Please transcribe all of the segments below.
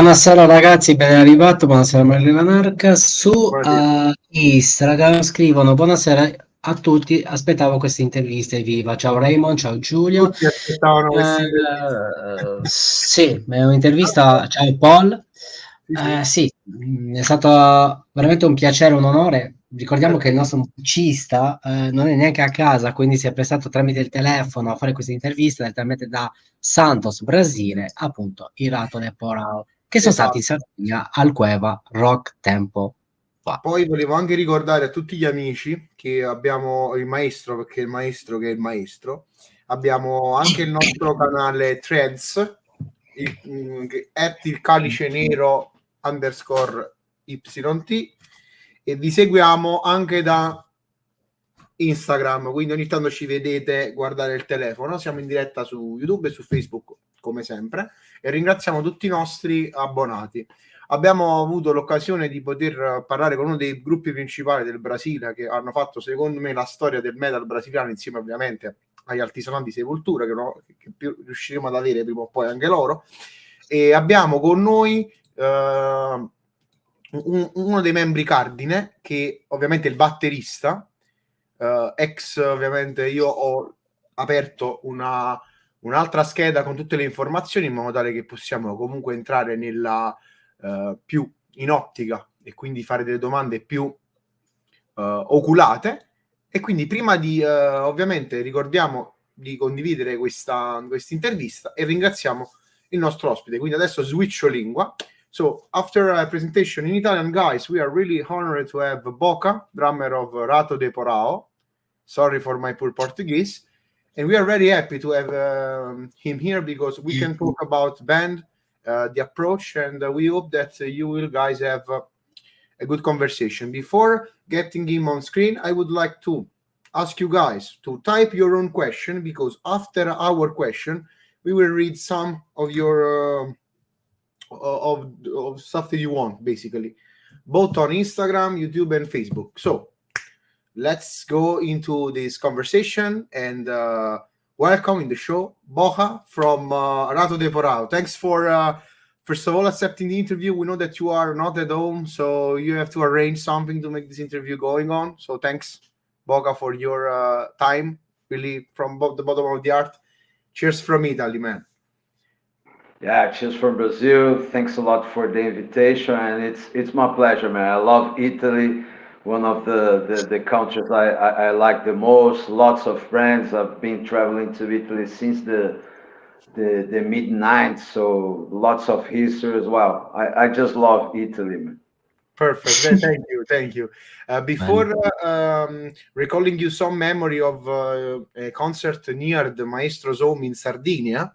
Buonasera ragazzi, ben arrivato, buonasera Maria Narca. Su Buonasera. Instagram scrivono buonasera a tutti, aspettavo queste interviste, viva. Ciao Raymond, ciao Giulio. Tutti aspettavano questa intervista. Sì, è un'intervista, ciao Paul. Sì, sì. Sì, è stato veramente un piacere, un onore. Ricordiamo che il nostro musicista non è neanche a casa, quindi si è prestato tramite il telefono a fare questa intervista direttamente da Santos, Brasile, appunto, i Ratos de Porão, che sono stati in Esatto. Sardegna al Cueva Rock tempo fa. Poi volevo anche ricordare a tutti gli amici che abbiamo il maestro, perché è il maestro che è il maestro. Abbiamo anche il nostro canale Threads, il Calice Nero _YT, e vi seguiamo anche da Instagram, quindi ogni tanto ci vedete guardare il telefono. Siamo in diretta su YouTube e su Facebook come sempre, e ringraziamo tutti i nostri abbonati. Abbiamo avuto l'occasione di poter parlare con uno dei gruppi principali del Brasile, che hanno fatto secondo me la storia del metal brasiliano, insieme ovviamente agli altisonanti Sepoltura, che più riusciremo ad avere prima o poi anche loro. E abbiamo con noi uno dei membri cardine, che ovviamente è il batterista, ex. Ovviamente io ho aperto un'altra scheda con tutte le informazioni, in modo tale che possiamo comunque entrare nella più in ottica, e quindi fare delle domande più oculate. E quindi prima di ovviamente ricordiamo di condividere questa intervista, e ringraziamo il nostro ospite. Quindi adesso switcho lingua. So after a presentation in Italian, guys, we are really honored to have Boca, drummer of Ratos de Porão. Sorry for my poor Portuguese. And we are very happy to have him here, because we can talk about band, the approach, and we hope that you will guys have a good conversation. Before getting him on screen, I would like to ask you guys to type your own question, because after our question, we will read some of your of stuff that you want, basically, both on Instagram, YouTube, and Facebook. So let's go into this conversation, and welcome in the show, Boca from Ratos de Porão. Thanks for first of all accepting the interview. We know that you are not at home, so you have to arrange something to make this interview going on. So thanks, Boca, for your time, really, from the bottom of the heart. Cheers from Italy, man. Yeah, cheers from Brazil. Thanks a lot for the invitation, and it's my pleasure, man. I love Italy, one of the countries I like the most. Lots of friends. I've been traveling to Italy since the mid-90s, so lots of history as well. I just love Italy, man. Perfect. Thank you. Before recalling you some memory of a concert near the Maestro's home in Sardinia,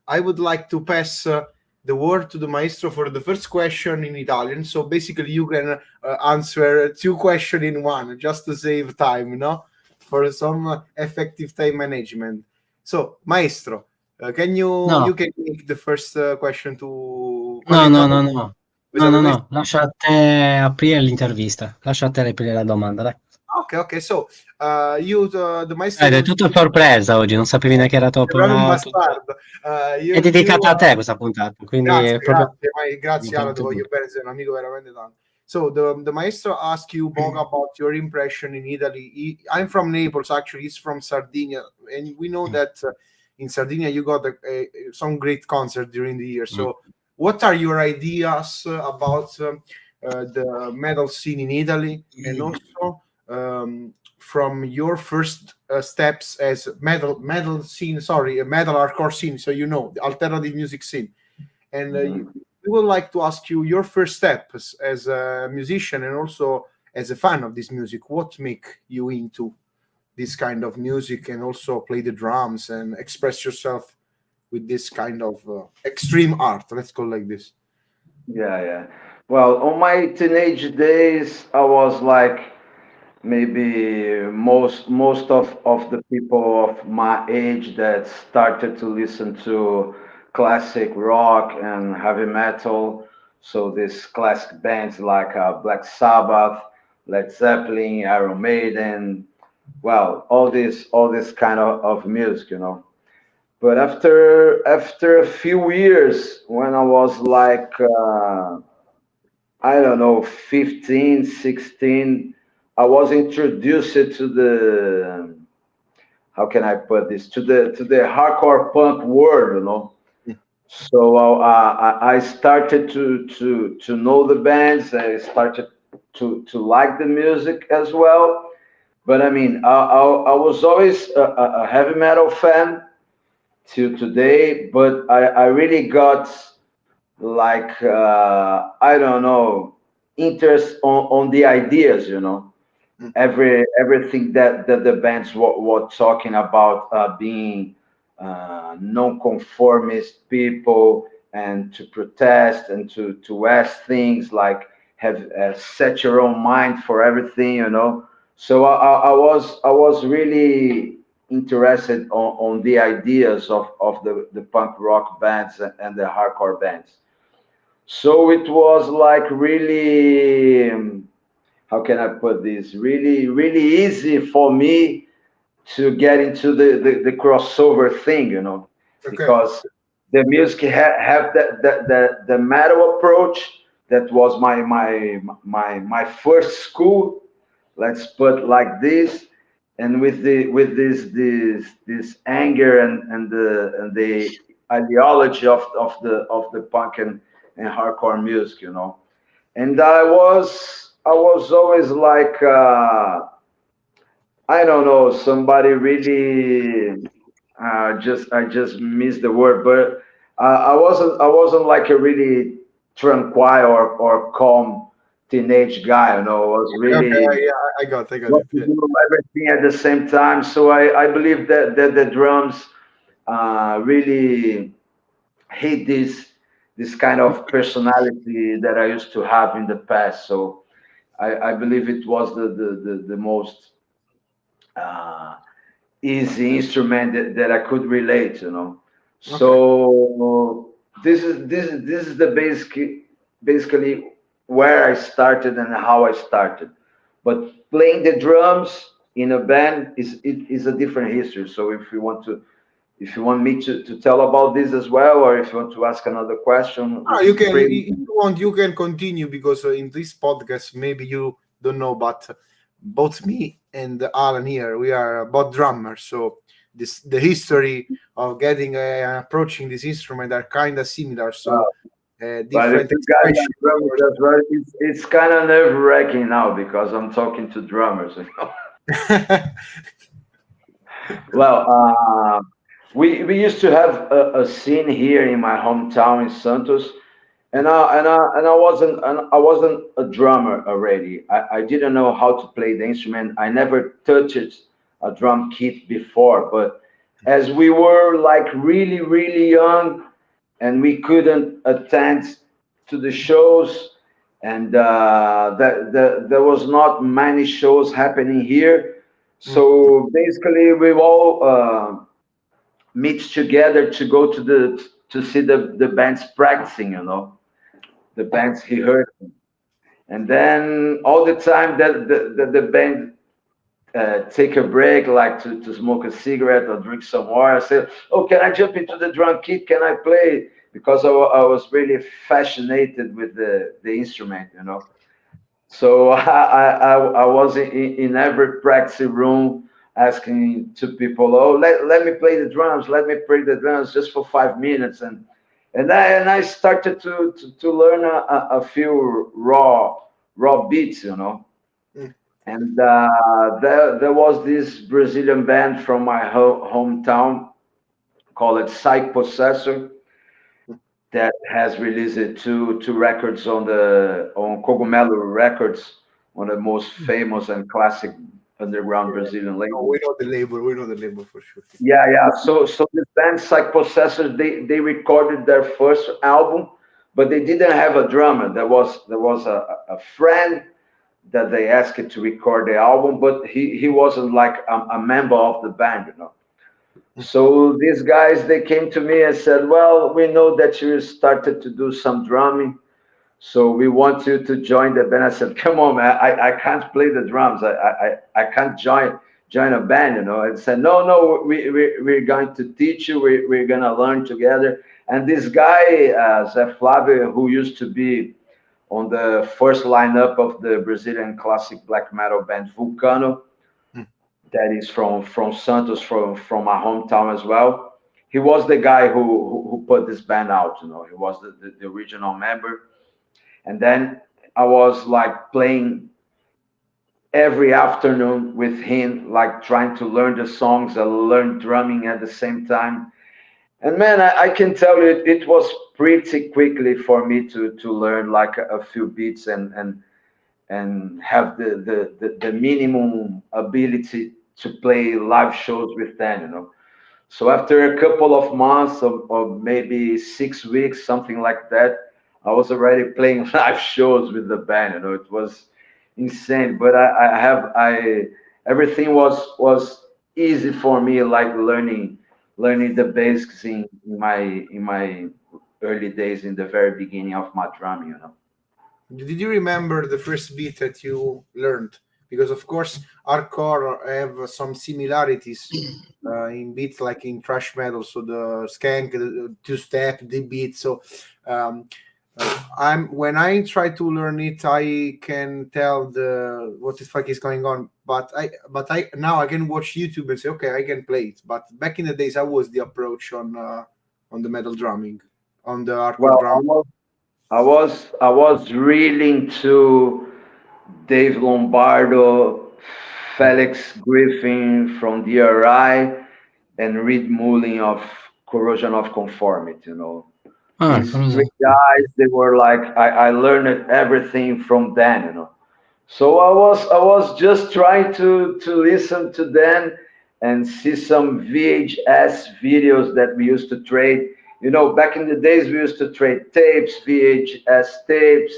I would like to pass the word to the Maestro for the first question in Italian. So basically you can answer two questions in one, just to save time, you know, for some effective time management. So, Maestro, can you can make the first question to... No, lascia a te aprire l'intervista, lascia a te aprire la domanda, dai. Ok, so the Maestro... È tutto sorpresa oggi, non sapevi neanche era troppo un bastardo. È dedicata a te questa puntata, quindi grazie Alan, ti voglio bene, sei un amico veramente tanto. So the Maestro asked you, Boga, about your impression in Italy. I'm from Naples, actually. He's from Sardinia, and we know that in Sardinia you got some great concerts during the year. So what are your ideas about the metal scene in Italy, and also from your first steps as metal hardcore scene, so you know, the alternative music scene, and we would like to ask you your first steps as a musician and also as a fan of this music. What make you into this kind of music, and also play the drums and express yourself with this kind of extreme art, let's call it like this? Yeah. Well, on my teenage days, I was like maybe most of the people of my age that started to listen to classic rock and heavy metal. So these classic bands like Black Sabbath, Led Zeppelin, Iron Maiden, well, all this kind of music, you know. But after a few years, when I was like I don't know, 15, 16, I was introduced to the, how can I put this, to the hardcore punk world, you know. So I started to know the bands. I started to like the music as well. But I mean, I was always a heavy metal fan till today. But I really got like I don't know, interest on the ideas, you know. Everything that the bands were talking about, being non-conformist people, and to protest and to ask things like have set your own mind for everything, you know. So I was really interested on the ideas of the punk rock bands and the hardcore bands. So it was like really, how can I put this? Really easy for me to get into the crossover thing, you know, because the music have the metal approach. That was my first school, let's put like this, and with this anger and the ideology of the punk and hardcore music, you know. And I was always like I don't know, somebody really I just missed the word, but I wasn't like a really tranquil or calm teenage guy, you know. I was really yeah, I got it. to do everything at the same time. So I believe that the drums really hate this kind of personality that I used to have in the past. So I believe it was the most uh, easy instrument that I could relate, you know. So this is the basically where I started and how I started. But playing the drums in a band is a different history. So if you want me to tell about this as well, or if you want to ask another question, you can, if you want, you can continue, because in this podcast, maybe you don't know, but both me and Alan here, we are both drummers. So the history of getting approaching this instrument are kind of similar. So but if different you guys are drummers as well, it's kind of nerve-wracking now because I'm talking to drummers, you know? Well, we used to have a scene here in my hometown in Santos, and I wasn't a drummer already. I didn't know how to play the instrument. I never touched a drum kit before. But as we were like really young, and we couldn't attend to the shows, and there was not many shows happening here. So basically, we all meet together to go to see the bands practicing, you know, the bands he heard. And then all the time that the band take a break, like to smoke a cigarette or drink some water, I said, "Oh, can I jump into the drum kit? Can I play?" Because I was really fascinated with the instrument, you know. So I was in every practice room asking to people, "Oh, let me play the drums. Let me play the drums just for 5 minutes." And I started to learn a few raw beats, you know. And there was this Brazilian band from my hometown called Psych Possessor that has released two records on Cogumelo Records, one of the most famous and classic underground Brazilian labels. We know the label. We know the label for sure. Yeah. So this band, Psych Possessor, they recorded their first album, but they didn't have a drummer. There was a friend that they asked to record the album, but he wasn't like a member of the band, you know. So these guys, they came to me and said, "Well, we know that you started to do some drumming, so we want you to join the band." I said, "Come on, man, I can't play the drums. I can't join a band, you know. And said, no, we're going to teach you. We're going to learn together. And this guy, Zé Flávio, who used to be on the first lineup of the Brazilian classic black metal band Vulcano, that is from Santos, from my hometown as well. He was the guy who put this band out, you know. He was the original member. And then I was like playing every afternoon with him, like trying to learn the songs and learn drumming at the same time. And man, I can tell you, it was pretty quickly for me to learn like a few beats and have the minimum ability to play live shows with them, you know. So after a couple of months or maybe 6 weeks, something like that, I was already playing live shows with the band, you know. It was insane, but everything was easy for me, like learning the basics in my early days, in the very beginning of my drumming, you know. Did you remember the first beat that you learned? Because of course hardcore have some similarities in beats, like in thrash metal, so the skank, the two-step, the beat. So when I try to learn it, I can tell what the fuck is going on. But I now I can watch YouTube and say, okay, I can play it. But back in the days, I was the approach on the metal drumming, on the hardcore drumming. I was really into Dave Lombardo, Felix Griffin from DRI, and Reed Mullin of Corrosion of Conformity, you know. These three guys, they were like, I learned everything from them, you know. So I was just trying to listen to them and see some VHS videos that we used to trade. You know, back in the days, we used to trade tapes, VHS tapes,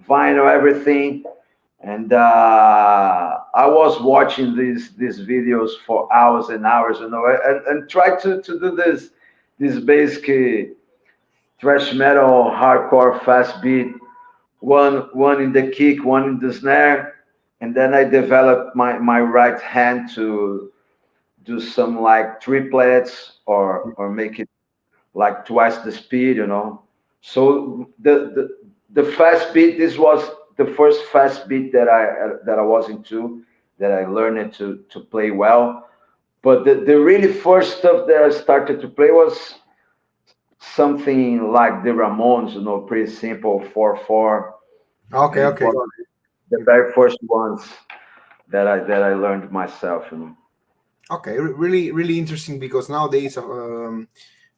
vinyl, everything. And I was watching these videos for hours and hours, you know, and try to do this basic thrash metal, hardcore, fast beat, one in the kick, one in the snare, and then I developed my right hand to do some like triplets or make it like twice the speed, you know. So the fast beat, this was the first fast beat that I was into, that I learned to play well. But the really first stuff that I started to play was something like the Ramones, you know, pretty simple, 4/4. Okay. The very first ones that I learned myself, you know. Okay, really interesting, because nowadays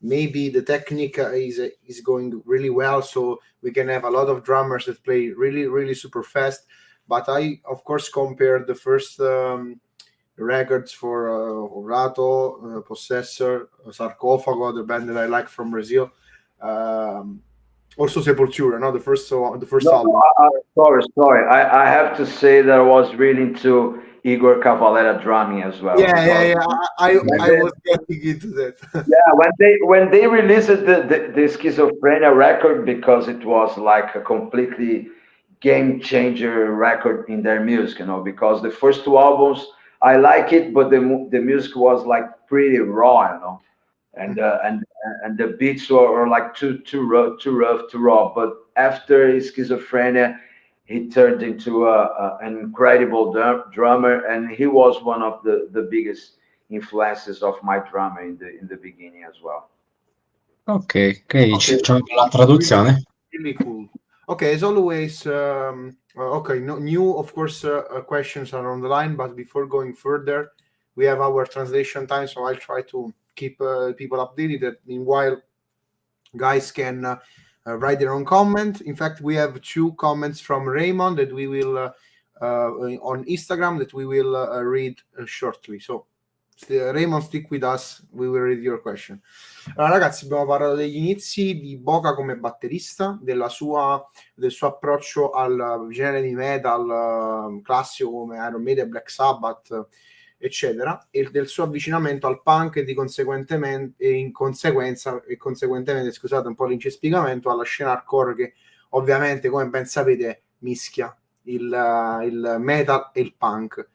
maybe the technique is going really well, so we can have a lot of drummers that play really super fast. But I of course compared the first records for Rato, Possessor, Sarcófago, the band that I like from Brazil, also Sepultura, no, the first album. Sorry. I have to say that I was really into Igor Cavalera drumming as well. Yeah. I was getting into that. Yeah, when they released the Schizophrenia record, because it was like a completely game changer record in their music, you know, because the first two albums I like it, but the music was like pretty raw, you know, and the beats were like too rough, too raw. But after Schizophrenia, he turned into an incredible drummer, and he was one of the biggest influences of my drummer in the beginning as well. Ok, c'è la traduzione. Really cool. Okay, as always, okay, new, of course, questions are on the line, but before going further, we have our translation time, so I'll try to keep people updated. Meanwhile, guys can write their own comment. In fact, we have 2 comments from Raymond that we will on Instagram that we will read shortly. So Raymond, stick with us, we will read your question. Allora, ragazzi, abbiamo parlato degli inizi di Boca come batterista, del suo approccio al genere di metal classico come Iron Maiden, Black Sabbath, eccetera, e del suo avvicinamento al punk e conseguentemente, scusate un po' l'incespicamento, alla scena hardcore, che ovviamente, come ben sapete, mischia il metal e il punk.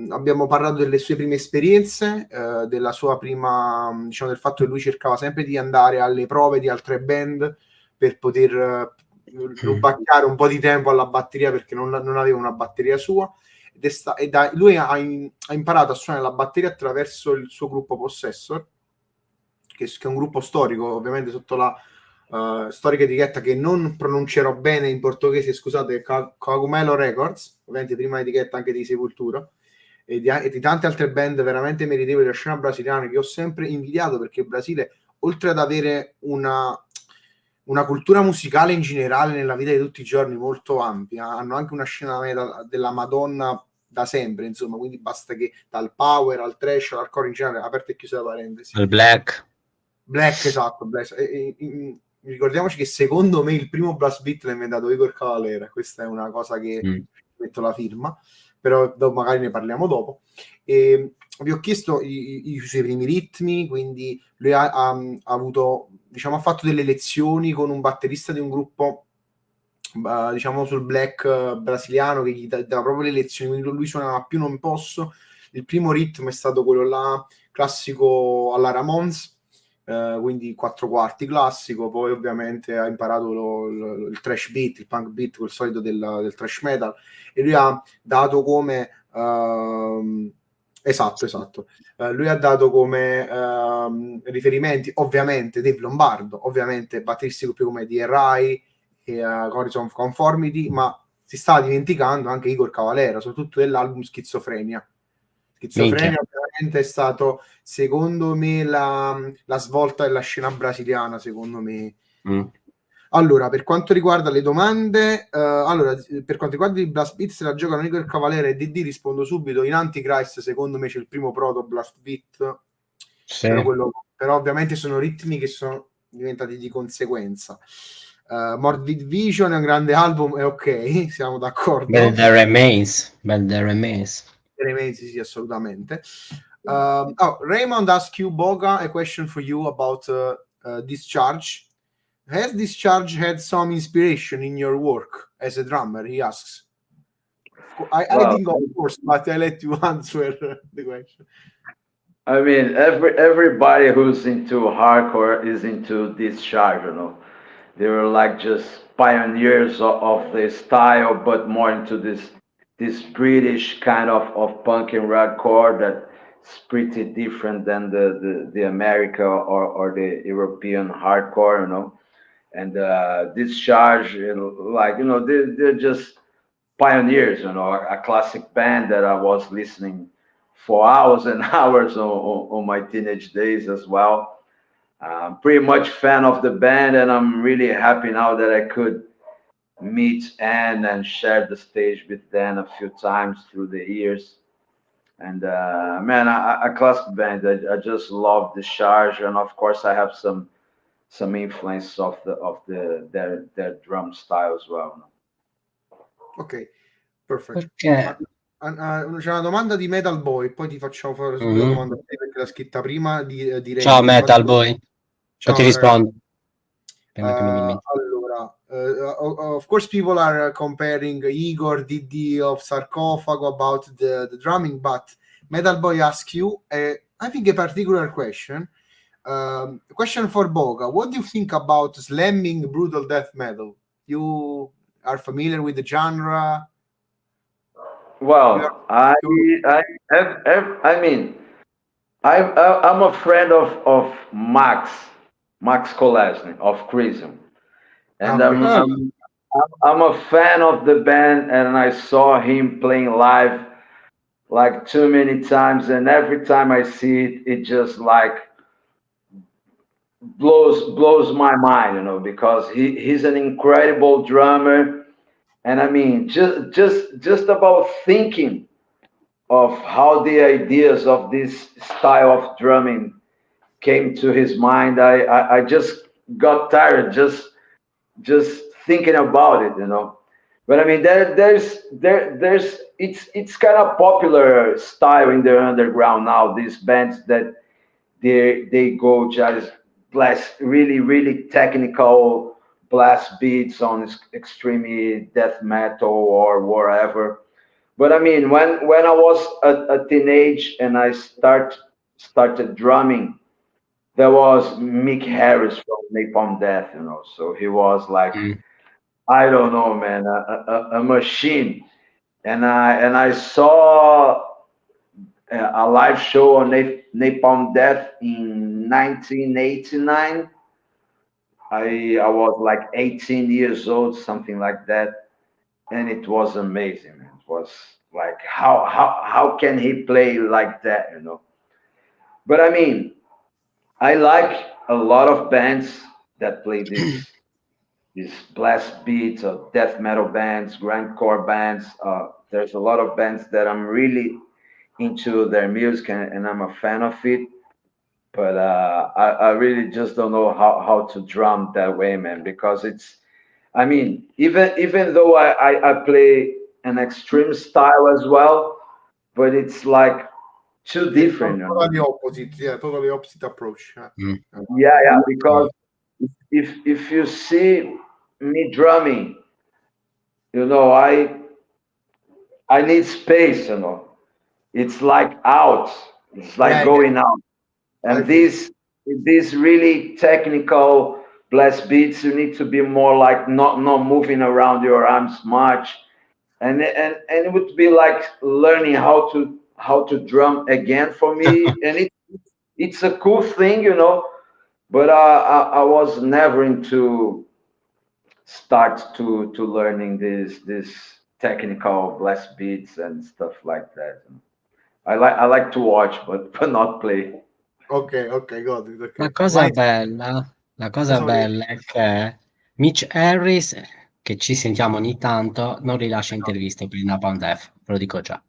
Abbiamo parlato delle sue prime esperienze, della sua prima, diciamo, del fatto che lui cercava sempre di andare alle prove di altre band per poter rubacchiare un po' di tempo alla batteria, perché non aveva una batteria sua, lui ha imparato a suonare la batteria attraverso il suo gruppo Possessor, che è un gruppo storico, ovviamente sotto la storica etichetta che non pronuncerò bene in portoghese, scusate, Cogumelo Records, ovviamente prima etichetta anche di Sepultura e di tante altre band veramente meritevoli della scena brasiliana, che ho sempre invidiato, perché il Brasile, oltre ad avere una cultura musicale in generale nella vita di tutti i giorni molto ampia, hanno anche una scena della Madonna da sempre, insomma, quindi basta che dal power al trash all'hardcore in generale, aperta e chiusa la parentesi, il black, esatto, black. Ricordiamoci che secondo me il primo blast beat l'ha inventato Igor Cavalera, questa è una cosa che metto la firma, però magari ne parliamo dopo. E vi ho chiesto i suoi primi ritmi, quindi lui ha avuto, diciamo, ha fatto delle lezioni con un batterista di un gruppo, diciamo, sul black brasiliano, che gli dava proprio le lezioni, quindi lui suonava più non posso. Il primo ritmo è stato quello là classico alla Ramones, quindi 4/4 classico. Poi ovviamente ha imparato il thrash beat, il punk beat, quel solito del thrash metal, e lui ha dato come esatto, lui ha dato come riferimenti ovviamente Dave Lombardo, ovviamente batteristi più come DRI e Horizon Conformity, ma si stava dimenticando anche Igor Cavalera, soprattutto dell'album Schizofrenia. Schizofrenia ovviamente è stato, secondo me, la svolta della scena brasiliana, secondo me. Allora, per quanto riguarda le domande, per quanto riguarda i blast beat, se la giocano Igor Cavalera e DD, rispondo subito. In Antichrist, secondo me, c'è il primo proto blast beat, sì. Però ovviamente sono ritmi che sono diventati di conseguenza. Morbid Vision è un grande album, è ok, siamo d'accordo. The Remains. Sì, assolutamente. Raymond asks you, Boga, a question for you about Discharge. Has Discharge had some inspiration in your work as a drummer? He asks. I think of course, but I let you answer the question. I mean, everybody who's into hardcore is into Discharge, you know. They were like just pioneers of the style, but more into this British kind of punk and hardcore that's pretty different than the America or the European hardcore, you know. And Discharge, like, you know, they're just pioneers, you know, a classic band that I was listening for hours and hours on my teenage days as well. I'm pretty much fan of the band, and I'm really happy now that I could meet Anne and share the stage with Dan a few times through the years. And man, a classic band. I just love the charge, and of course I have some influence of their drum style as well. Ok, perfetto. C'è una domanda di Metal Boy, poi ti facciamo fare subito la domanda perché l'ha scritta prima di Ciao Metal Boy. Ciao, ti rispondo. Allora, of course people are comparing Igor, DD of Sarcophago about the drumming, but Metal Boy asks you, I think, a particular question. Question for Boga. What do you think about slamming brutal death metal? You are familiar with the genre? Well, I'm a friend of Max Kolesny of Chrism, and I'm a fan of the band, and I saw him playing live like too many times, and every time I see it, it just like blows my mind, you know, because he's an incredible drummer. And I mean, just about thinking of how the ideas of this style of drumming came to his mind, I just got tired just thinking about it, you know. But I mean, there's it's kind of popular style in the underground now. These bands that they go just blast really technical blast beats on extreme death metal or whatever, But I mean, when I was a teenage and I started drumming, there was Mick Harris from Napalm Death, you know. So he was like, I don't know, man, a machine. And I saw a live show on Napalm Death in 1989. I was like 18 years old, something like that, and it was amazing, man. It was like, how can he play like that, you know? But I mean, I like a lot of bands that play these blast beats or death metal bands, grindcore bands. There's a lot of bands that I'm really into their music, and I'm a fan of it. But I really just don't know how to drum that way, man, because it's, I mean, even though I play an extreme style as well, but it's like too different. Totally opposite, yeah, totally opposite approach. Yeah, because if you see me drumming, you know, I need space, you know. It's like out. It's like going out. And these really technical blast beats, you need to be more like not moving around your arms much. And it would be like learning how to drum again for me. And it's a cool thing, you know. But I was never into start to learning this technical blast beats and stuff like that. I like to watch, but not play. Ok, got it. Okay. La cosa bella è che Mitch Harris, che ci sentiamo ogni tanto, non rilascia interviste per il Napalm Death, ve lo dico già.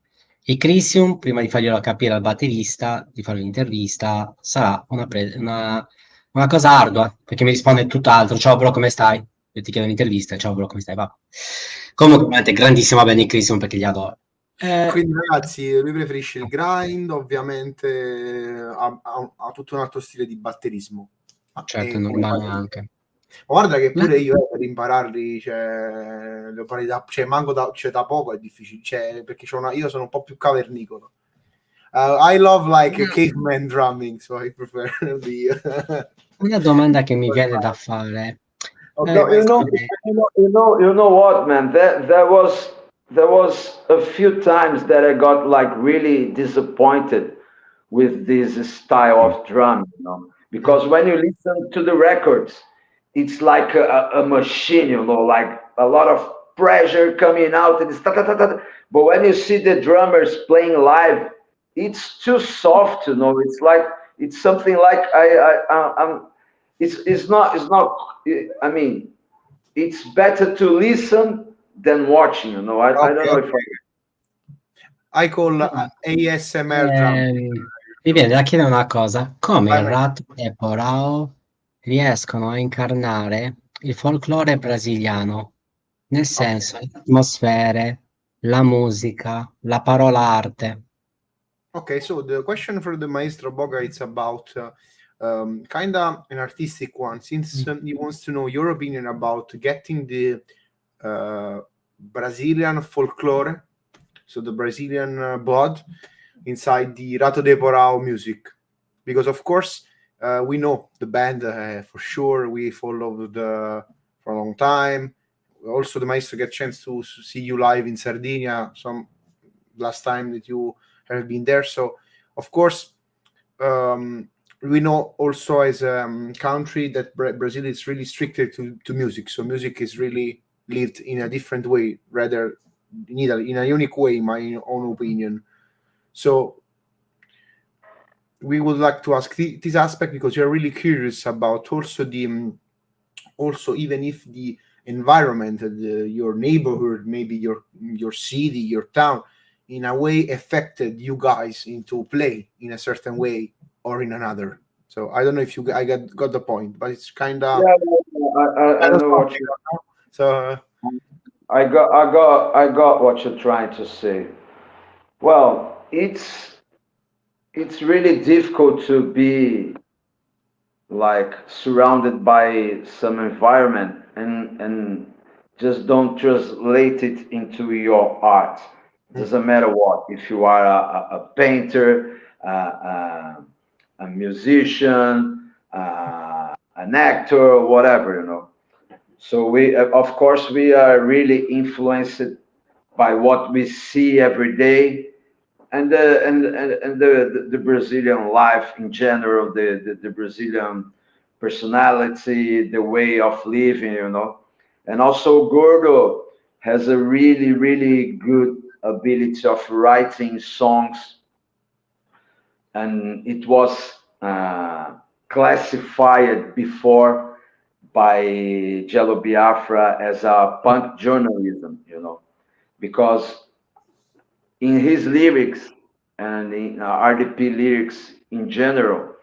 E Crisium, prima di farglielo capire al batterista, di fare un'intervista, sarà una cosa ardua, perché mi risponde tutt'altro. Ciao bro, come stai? Io ti chiedo un'intervista, ciao bro, come stai? Va. Comunque, grandissima band di Crisium perché li adoro. Quindi ragazzi, lui preferisce il grind, ovviamente ha tutto un altro stile di batterismo. Certo, normale anche. Guarda che pure io per impararli, manco da poco è difficile, perché io sono un po' più cavernicolo. I love like a caveman drumming, so I prefer Una domanda che mi viene da fare. You know what, man? There was a few times that I got like really disappointed with this style of drum, you know, because when you listen to the records, it's like a machine, you know, like a lot of pressure coming out, and but when you see the drummers playing live, it's too soft, you know. It's like it's something like it's not. I mean, it's better to listen than watching, you know. I don't know if I call ASMR drum. Mi viene da chiedere una cosa: come i Ratos de Porão riescono a incarnare il folklore brasiliano, nel senso, le atmosfere, la musica, la parola arte? Okay, so the question for the Maestro Boga, it's about kind of an artistic one, since he wants to know your opinion about getting the Brazilian folklore, so the Brazilian blood, inside the Ratos de Porão music. Because, of course, we know the band for sure. We followed for a long time. Also, the Maestro get a chance to see you live in Sardinia last time that you have been there. So, of course, we know also as a country that Brazil is really strict to music. So music is really lived in a different way, rather in Italy, in a unique way, in my own opinion. So we would like to ask this aspect, because you're really curious about also even if the environment, your neighborhood, maybe your city, your town, in a way affected you guys into play in a certain way or in another. So I don't know if I got the point, but it's kind of. Yeah, I know what you. So I got what you're trying to say. Well, it's really difficult to be like surrounded by some environment and just don't translate it into your art. Doesn't matter what. If you are a painter, a musician, an actor, whatever, you know. So we, of course, we are really influenced by what we see every day, and the Brazilian life in general, the Brazilian personality, the way of living, you know. And also Gordo has a really good ability of writing songs, and it was classified before by Jello Biafra as a punk journalism, you know, because in his lyrics and in RDP lyrics in general,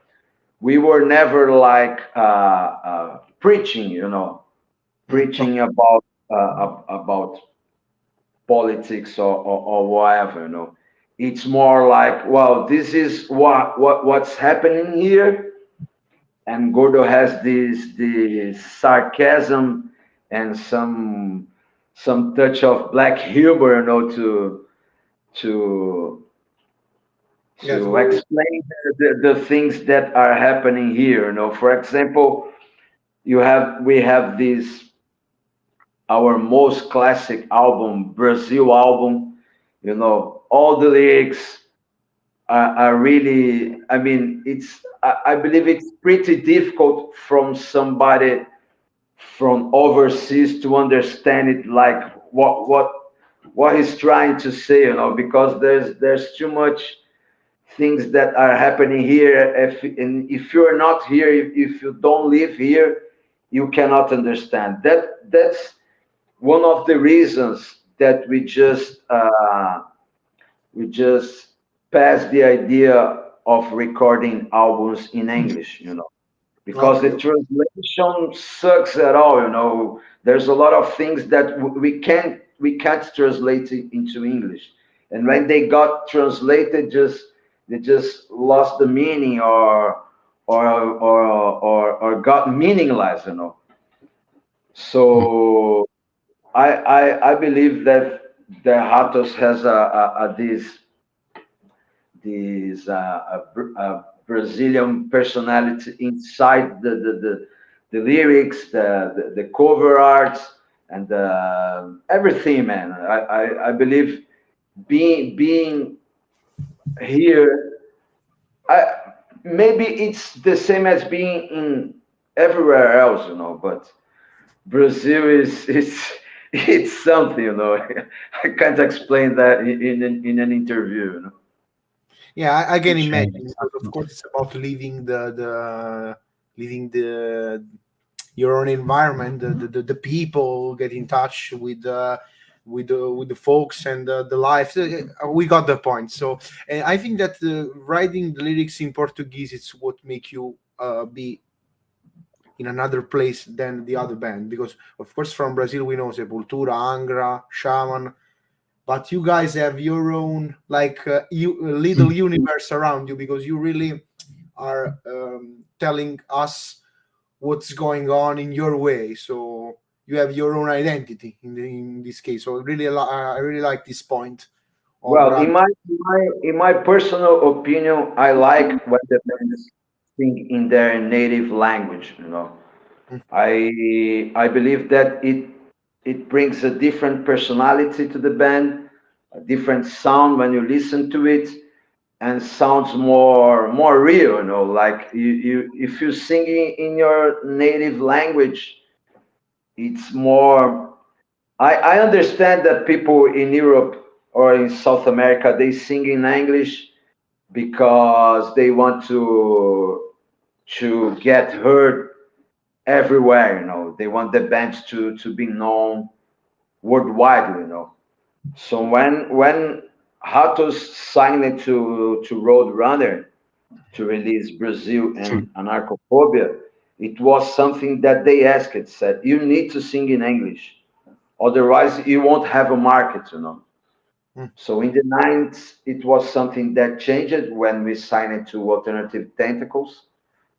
we were never like preaching, you know, preaching about politics or whatever, you know. It's more like, well, this is what's happening here, and Gordo has this sarcasm and some touch of black humor, you know, to explain the things that are happening here. You know, for example, we have this our most classic album, Brazil album. You know, all the lyrics are really. I mean, I believe it's pretty difficult from somebody from overseas to understand it, like what he's trying to say, you know, because there's too much things that are happening here. If you're not here, if you don't live here, you cannot understand. That's one of the reasons that we just passed the idea of recording albums in English, you know, because the translation sucks at all, you know. There's a lot of things that we can't translate it into English, and when they got translated, they just lost the meaning or got meaningless, you know. So I believe that the Ratos has a Brazilian personality inside the lyrics, the cover arts, and everything, man. I believe being here, maybe it's the same as being in everywhere else, you know, but Brazil is it's something, you know. I can't explain that in an interview, you know. Yeah, I can imagine. Because of course, it's about leaving the your own environment, the people, get in touch with the folks and the life. We got the point. So I think that writing the lyrics in Portuguese is what make you be in another place than the other band, because of course from Brazil we know Sepultura, Angra, Shaman, but you guys have your own like little universe around you, because you really are telling us what's going on in your way. So you have your own identity in this case. So really, I really like this point. Well, in my personal opinion, I like when the bands sing in their native language. You know, I believe that it brings a different personality to the band, a different sound when you listen to it, and sounds more real. You know, like you if you're singing in your native language, it's more. I understand that people in Europe or in South America, they sing in English because they want to get heard everywhere, you know. They want the bands to be known worldwide, you know. So when Ratos signed it to Roadrunner to release Brazil and Anarchophobia, it was something that they asked. It said, you need to sing in English, otherwise you won't have a market, you know. So in the 90s, it was something that changed when we signed it to Alternative Tentacles.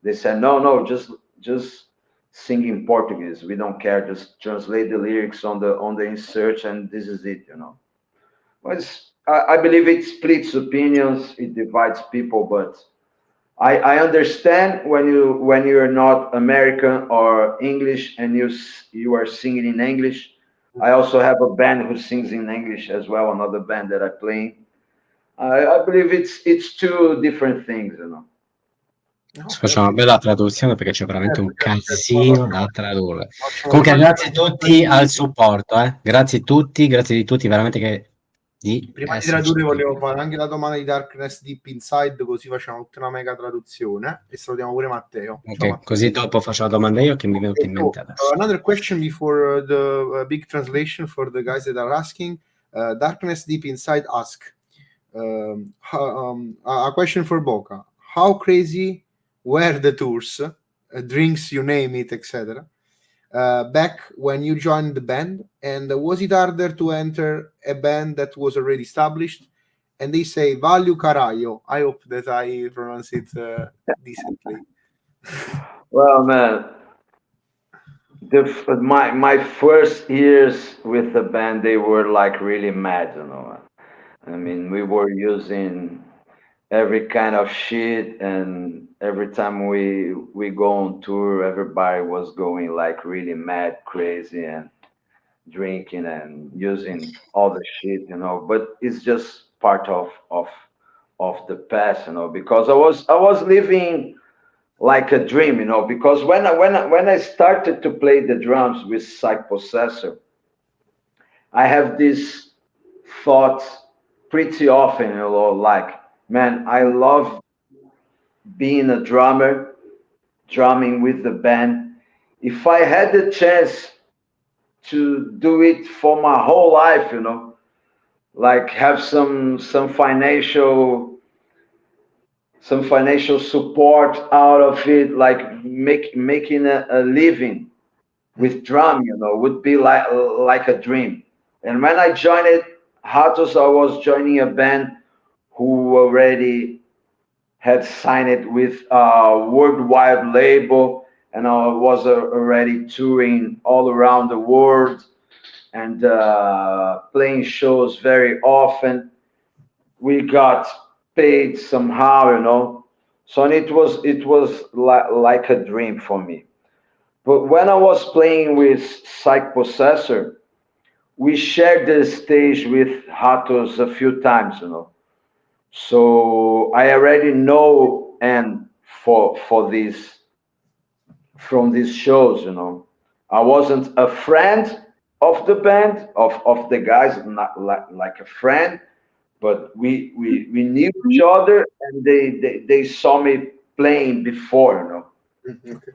They said, no, just sing in Portuguese. We don't care. Just translate the lyrics on the insert, and this is it, you know. Well, I believe it splits opinions, it divides people, but I understand when you're not American or English and you are singing in English. I also have a band who sings in English as well, another band that I play. I believe it's two different things, you know. Facciamo una bella traduzione perché c'è veramente un casino da tradurre. Comunque grazie a tutti al supporto, grazie di tutti veramente che prima di tradurre volevo fare anche la domanda di Darkness Deep Inside, così facciamo tutta una mega traduzione e salutiamo pure Matteo. Ok, Ciao, Matteo. così dopo faccio la domanda io che mi è venuta in mente adesso. Another question before the big translation for the guys that are asking. Darkness Deep Inside ask a question for Boca. How crazy were the tours, drinks, you name it, etc. Back when you joined the band, and was it harder to enter a band that was already established? And they say value carajo. I hope that I pronounce it decently. Well, man, my first years with the band, they were like really mad, you know. I mean, we were using every kind of shit, and every time we go on tour, everybody was going like really mad, crazy, and drinking and using all the shit, you know. But it's just part of the past, you know, because I was living like a dream, you know, because when I started to play the drums with Psych Possessor, I have this thought pretty often, you know, like, man, I love being a drummer, drumming with the band. If I had the chance to do it for my whole life, you know, like have some financial support out of it, like making a living with drum, you know, would be like a dream. And when I joined Ratos, I was joining a band who already had signed it with a worldwide label, and I was already touring all around the world and playing shows very often. We got paid somehow, you know, so it was like a dream for me. But when I was playing with Psych Possessor, we shared the stage with Ratos a few times, you know. So I already know, and for these, from these shows, you know, I wasn't a friend of the band, of the guys, not like a friend, but we knew each other, and they saw me playing before, you know. Okay.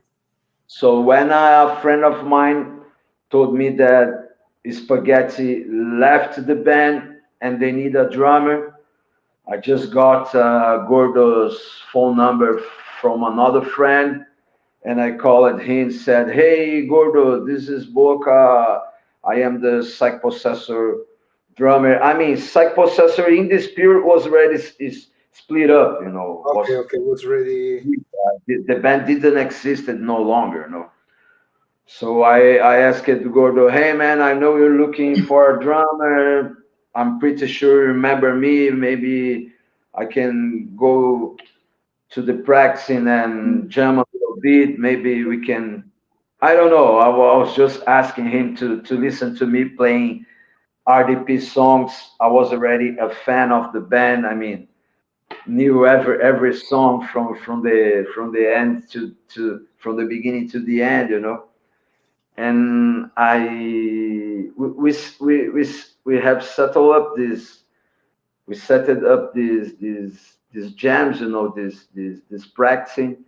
So when a friend of mine told me that Spaghetti left the band and they need a drummer, I just got Gordo's phone number from another friend, and I called him and said, "Hey, Gordo, this is Boca. I am the Psych Possessor drummer." I mean, Psych Possessor in this period was already split up, you know. Okay, was ready. The band didn't exist no longer, you know. So I asked Gordo, "Hey, man, I know you're looking for a drummer. I'm pretty sure you remember me. Maybe I can go to the practicing and jam a little bit. Maybe we can." I don't know. I was just asking him to listen to me playing RDP songs. I was already a fan of the band. I mean, knew every song from the end to from the beginning to the end, you know. And we have settled up this. We set it up these jams, you know, this practicing,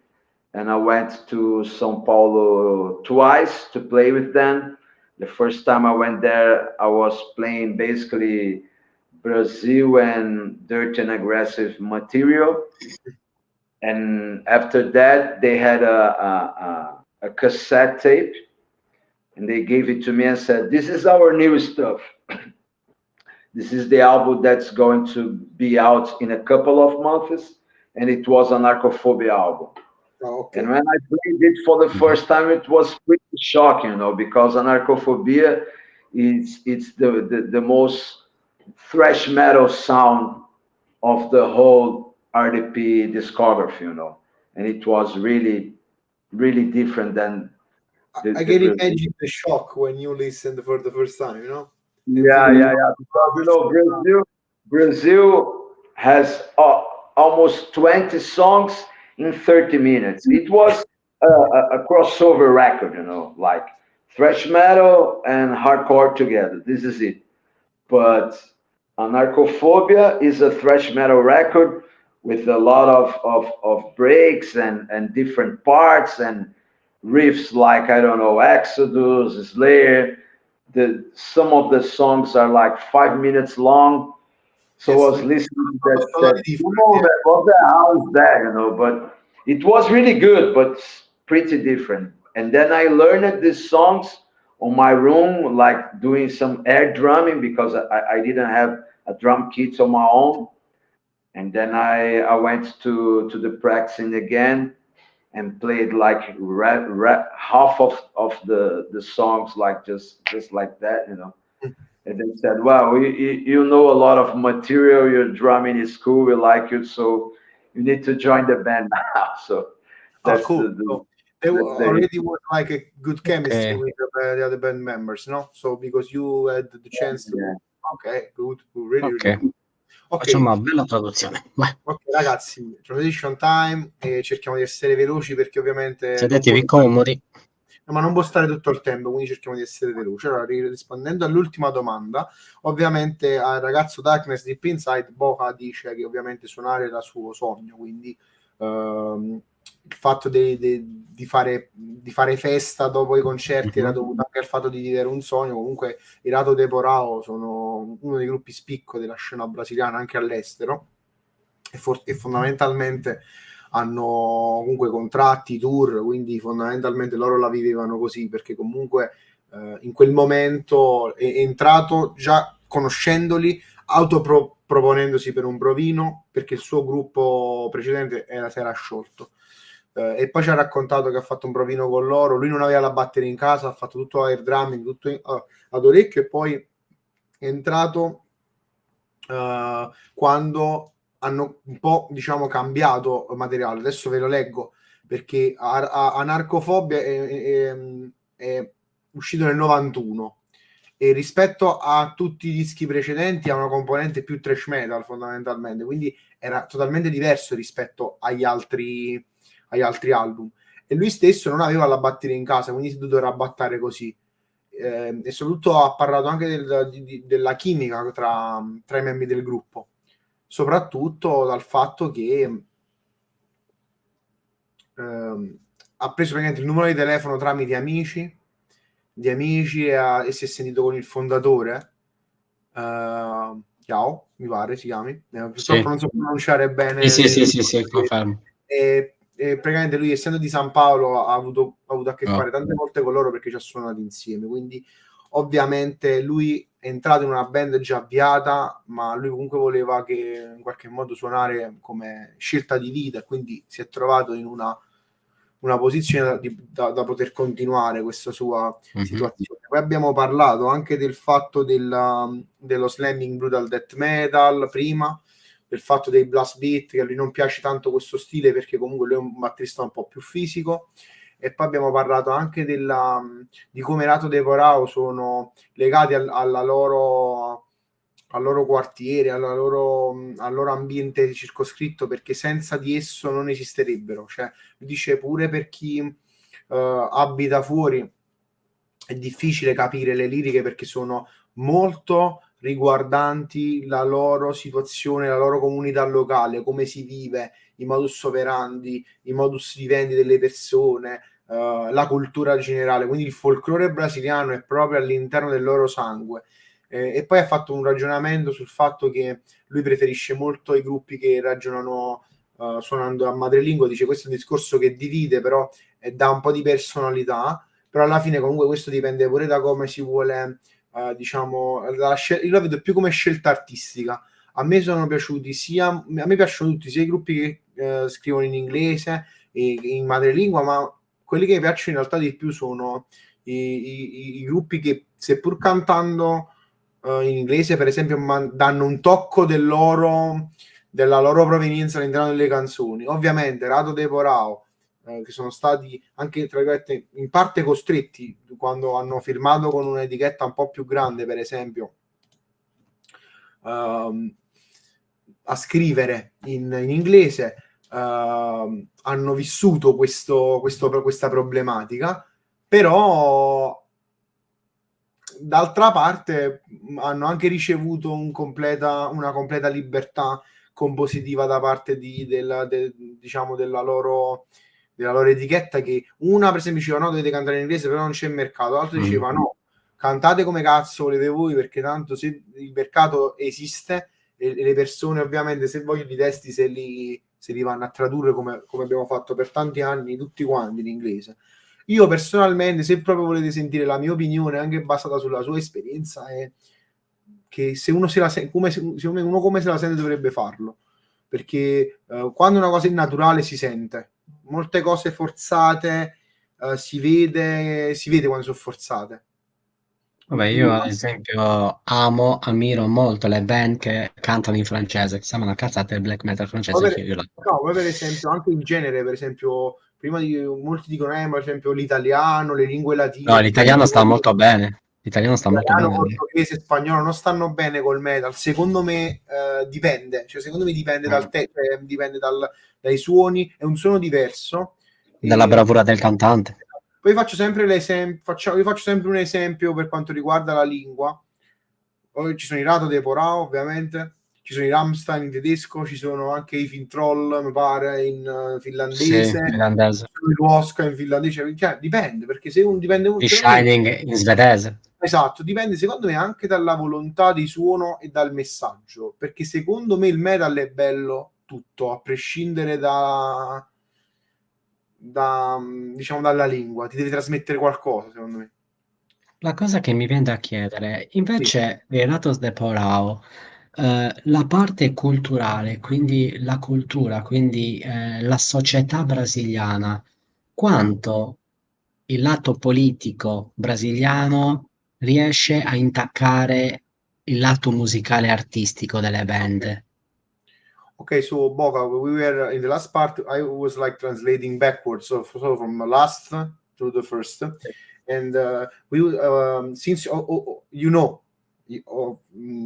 and I went to São Paulo twice to play with them. The first time I went there, I was playing basically Brazil and dirty and aggressive material, and after that they had a cassette tape, and they gave it to me and said, "This is our new stuff. This is the album that's going to be out in a couple of months," and it was an Narcophobia album. Oh, okay. And when I played it for the first time, it was pretty shocking, you know, because Anarchophobia it's the most thrash metal sound of the whole RDP discography, you know, and it was really, really different than I can imagine the shock when you listened for the first time, you know. Yeah. Because, you know, Brazil has almost 20 songs in 30 minutes. It was a crossover record, you know, like thrash metal and hardcore together. This is it. But Anarchophobia is a thrash metal record with a lot of breaks and different parts and riffs like, I don't know, Exodus, Slayer. Some of the songs are like 5 minutes long. So I was listening to that what the hell is that, you know? But it was really good, but pretty different. And then I learned these songs on my room, like doing some air drumming because I didn't have a drum kit on my own. And then I went to the practicing again and played like half of the songs, like just like that, you know. And they said, "Wow, you know a lot of material. Your drumming is cool. We like you, so you need to join the band now." So that's cool. There already was like a good chemistry with the other band members, no? So because you had the chance to... Okay, good, really good. Facciamo una bella traduzione. Vai. Ok, ragazzi, transition time, e cerchiamo di essere veloci perché ovviamente... Sedetevi comodi. Ma non può stare tutto il tempo, quindi cerchiamo di essere veloci. Allora, rispondendo all'ultima domanda, ovviamente al ragazzo Darkness Deep Inside, Boca dice che ovviamente suonare era suo sogno, quindi il fatto di fare festa dopo i concerti era dovuto anche al fatto di vivere un sogno. Comunque i Ratos de Porão sono uno dei gruppi spicco della scena brasiliana anche all'estero e fondamentalmente hanno comunque contratti, tour, quindi fondamentalmente loro la vivevano così, perché comunque in quel momento è entrato già conoscendoli, autoproponendosi per un provino, perché il suo gruppo precedente si era sciolto. E poi ci ha raccontato che ha fatto un provino con loro, lui non aveva la batteria in casa, ha fatto tutto air drumming, tutto ad orecchio, e poi è entrato quando hanno un po', diciamo, cambiato materiale. Adesso ve lo leggo perché Anarchofobia è uscito nel 91 e rispetto a tutti i dischi precedenti ha una componente più thrash metal fondamentalmente, quindi era totalmente diverso rispetto agli altri album, e lui stesso non aveva la batteria in casa, quindi si è dovuto rabattare così. E soprattutto ha parlato anche della chimica tra i membri del gruppo, soprattutto dal fatto che ha preso praticamente il numero di telefono tramite amici e si è sentito con il fondatore, Ciao, mi pare si chiami, purtroppo non so pronunciare bene. Sì, confermo. E praticamente lui, essendo di San Paolo, ha avuto a che fare tante volte con loro perché ci ha suonato insieme, quindi ovviamente lui è entrato in una band già avviata, ma lui comunque voleva che in qualche modo suonare come scelta di vita, quindi si è trovato in una posizione da poter continuare questa sua situazione. Poi abbiamo parlato anche del fatto dello slamming brutal death metal prima, del fatto dei blast beat, che a lui non piace tanto questo stile perché comunque lui è un batterista un po' più fisico, e poi abbiamo parlato anche di come Ratos de Porão sono legati al loro quartiere, al loro ambiente circoscritto, perché senza di esso non esisterebbero. Cioè, dice pure per chi abita fuori è difficile capire le liriche perché sono molto riguardanti la loro situazione, la loro comunità locale, come si vive, i modus operandi, i modus vivendi delle persone, la cultura generale. Quindi il folklore brasiliano è proprio all'interno del loro sangue. E poi ha fatto un ragionamento sul fatto che lui preferisce molto i gruppi che ragionano suonando a madrelingua. Dice questo è un discorso che divide, però dà un po' di personalità, però alla fine comunque questo dipende pure da come si vuole, diciamo, io la vedo più come scelta artistica. A me sono piaciuti a me piacciono tutti, sia i gruppi che scrivono in inglese e in madrelingua, ma quelli che mi piacciono in realtà di più sono i gruppi che, seppur cantando in inglese, per esempio, danno un tocco della loro provenienza all'interno delle canzoni. Ovviamente Ratos de Porão, che sono stati anche, tra virgolette, in parte costretti quando hanno firmato con un'etichetta un po' più grande, per esempio, a scrivere in inglese, hanno vissuto questa problematica, però d'altra parte hanno anche ricevuto una completa libertà compositiva da parte diciamo della loro etichetta, che una per esempio diceva no, dovete cantare in inglese però non c'è mercato, l'altra diceva no, cantate come cazzo volete voi, perché tanto se il mercato esiste e le persone ovviamente se vogliono i testi se li vanno a tradurre come abbiamo fatto per tanti anni tutti quanti in inglese. Io personalmente, se proprio volete sentire la mia opinione anche basata sulla sua esperienza, è che se uno come se la sente dovrebbe farlo, perché quando una cosa è naturale si sente, molte cose forzate si vede quando sono forzate. Vabbè, io ad esempio ammiro molto le band che cantano in francese, che sembra una cazzata del black metal francese. Poi per esempio anche in genere, per esempio prima molti dicono per esempio l'italiano, le lingue latine. No, l'italiano sta molto bene. L'italiano sta molto bene. Portoghese, spagnolo non stanno bene col metal. Secondo me dipende. Cioè, secondo me dipende dipende dai suoni. È un suono diverso. Dalla bravura del cantante. Poi faccio sempre un esempio per quanto riguarda la lingua. Poi ci sono i Ratos de Porão, ovviamente. Ci sono i Rammstein in tedesco, ci sono anche i Fintroll, mi pare, in finlandese. Sì, finlandese. Il Ruosca in finlandese. Cioè, dipende, perché se uno dipende molto... Di Shining in svedese. Esatto, dipende secondo me anche dalla volontà di suono e dal messaggio, perché secondo me il metal è bello tutto, a prescindere diciamo dalla lingua, ti deve trasmettere qualcosa, secondo me. La cosa che mi viene da chiedere, invece, dei Ratos de Porão, la parte culturale, quindi la cultura, quindi la società brasiliana, quanto il lato politico brasiliano riesce a intaccare il lato musicale e artistico delle band? Okay, so Boca, we were in the last part, I was like translating backwards, so from the last to the first. And since you know,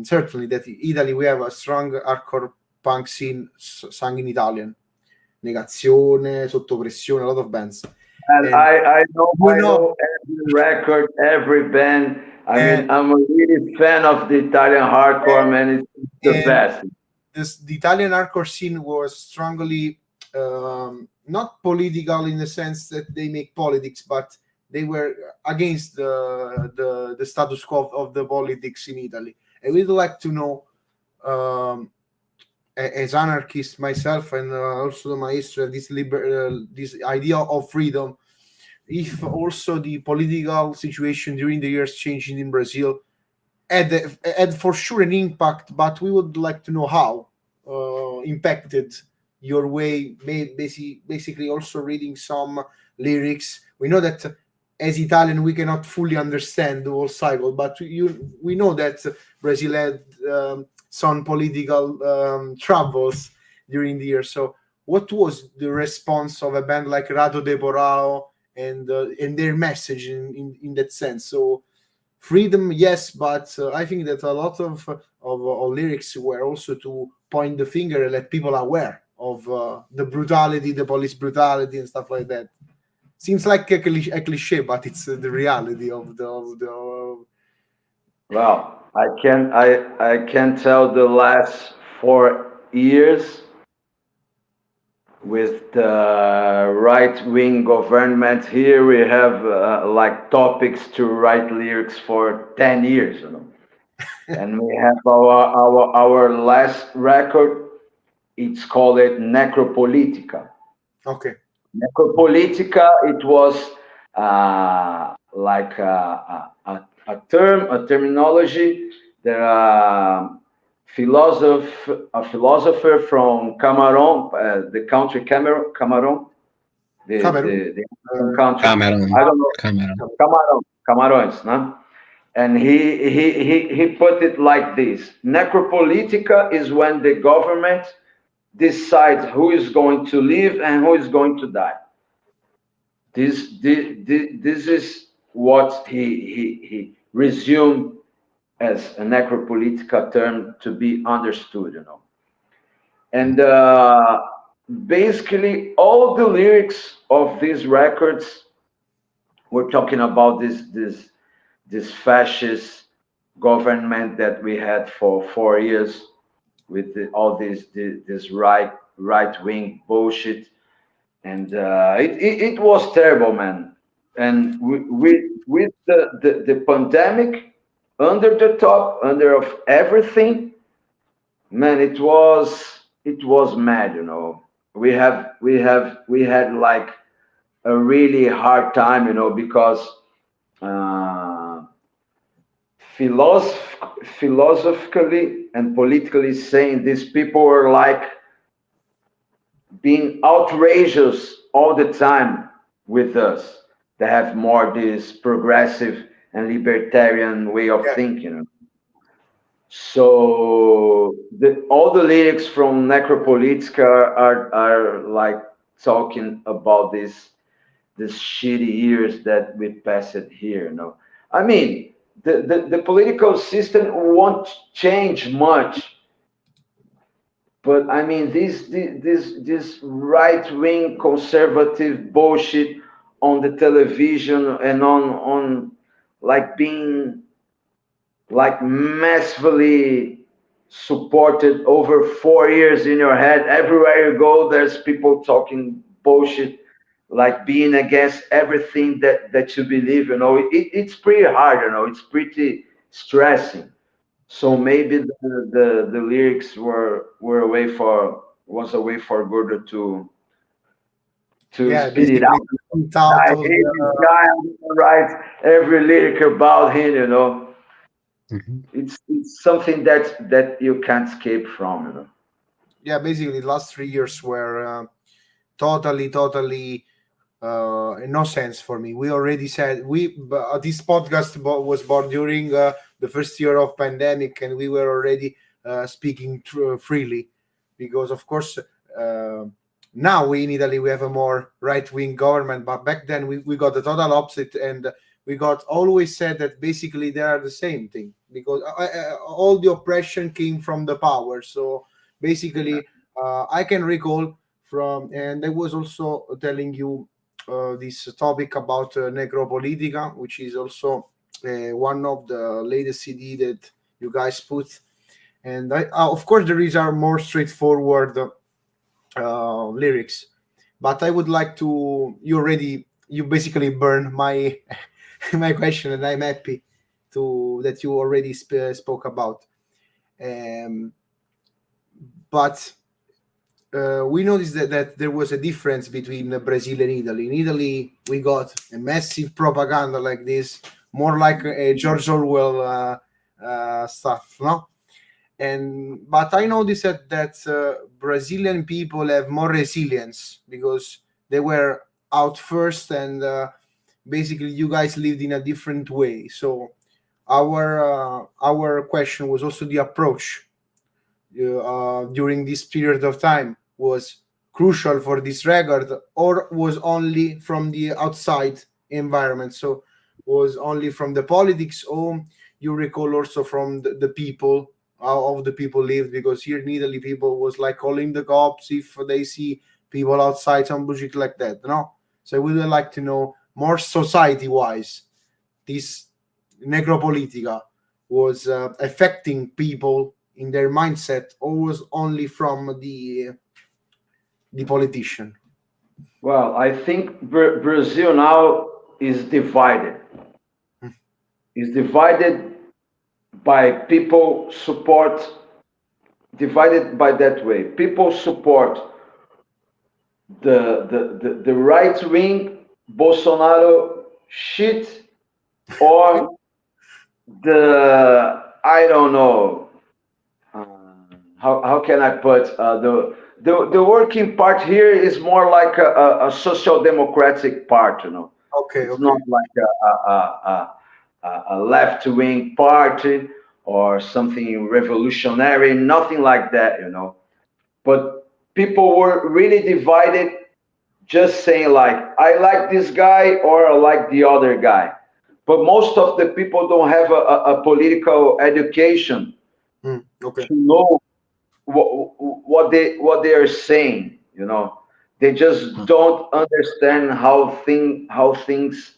certainly that in Italy we have a strong hardcore punk scene sung in Italian. Negazione, Sotto Pressione, a lot of bands. And I know every record, every band. I mean, I'm a really fan of the Italian hardcore, man. It's the best. The Italian hardcore scene was strongly not political in the sense that they make politics, but they were against the status quo of the politics in Italy. And we'd like to know, as anarchist myself, and also my history, this idea of freedom, if also the political situation during the years changing in Brazil had for sure an impact, but we would like to know how impacted your way. Basically, also reading some lyrics. We know that as Italian we cannot fully understand the whole cycle, but we know that Brazil had some political troubles during the year. So what was the response of a band like Ratos de Porão and their message in that sense? So freedom, yes, but I think that a lot of lyrics were also to point the finger and let people aware of the brutality, the police brutality and stuff like that. Seems like a cliche, but it's the reality of the. Well, I can tell the last 4 years with the right-wing government here, we have like topics to write lyrics for 10 years, you know. And we have our last record. It's called Necropolitica. Okay. Necropolitica. It was like a terminology. There are a philosopher from Cameroon, the country Cameroon, the country. Cameroon. I don't know. Cameroons, no? and he put it like this: necropolitica is when the government decides who is going to live and who is going to die. This is what he resumed as a necropolitica term to be understood, you know. And basically all the lyrics of these records, we're talking about this fascist government that we had for 4 years with all this right wing bullshit, and it was terrible, man. And with the pandemic under the top, under of everything, man, it was mad, you know. We had like a really hard time, you know, because philosophically and politically saying, these people were like being outrageous all the time with us. They have more this progressive and libertarian way of thinking. So all the lyrics from Necropolitica are like talking about this shitty years that we passed here, you know. I mean, the political system won't change much, but I mean, this right-wing conservative bullshit on the television and on like being like massively supported over 4 years in your head. Everywhere you go, there's people talking bullshit, like being against everything that you believe, you know. It's pretty hard, you know. It's pretty stressing. So maybe the lyrics was a way for Gordo to spit it out. I hate this guy. I'm gonna write every lyric about him, you know. It's something that you can't escape from, you know. Yeah, basically, the last 3 years were totally no sense for me. We already said this podcast was born during the first year of pandemic, and we were already speaking freely, because of course now in Italy we have a more right-wing government, but back then we got the total opposite, and we got always said that basically they are the same thing, because all the oppression came from the power. So basically I can recall from, and I was also telling you this topic about Necropolitica, which is also one of the latest CD that you guys put. And of course there is our more straightforward lyrics, but I would like to, you basically burned my my question, and I'm happy that you already spoke about. But we noticed that there was a difference between Brazil and Italy. In Italy, we got a massive propaganda like this, more like a George Orwell stuff, no? But I noticed that Brazilian people have more resilience, because they were out first, and basically you guys lived in a different way. So our question was also the approach during this period of time was crucial for this record, or was only from the outside environment, so was only from the politics, or you recall also from the people, how the people lived, because here in Italy people was like calling the cops if they see people outside, some bullshit like that, you know. So we would like to know more society wise, this Necropolitica was affecting people in their mindset, or was only from the politician? Well, I think Brazil now is divided. Is divided by people support, divided by that way. People support the right wing Bolsonaro shit, or I don't know, how can I put the working part here is more like a social democratic part, you know. Okay. It's not like a left-wing party or something revolutionary, nothing like that, you know. But people were really divided, just saying like, I like this guy or I like the other guy. But most of the people don't have a political education Okay. to know what they are saying, you know. They just don't understand how things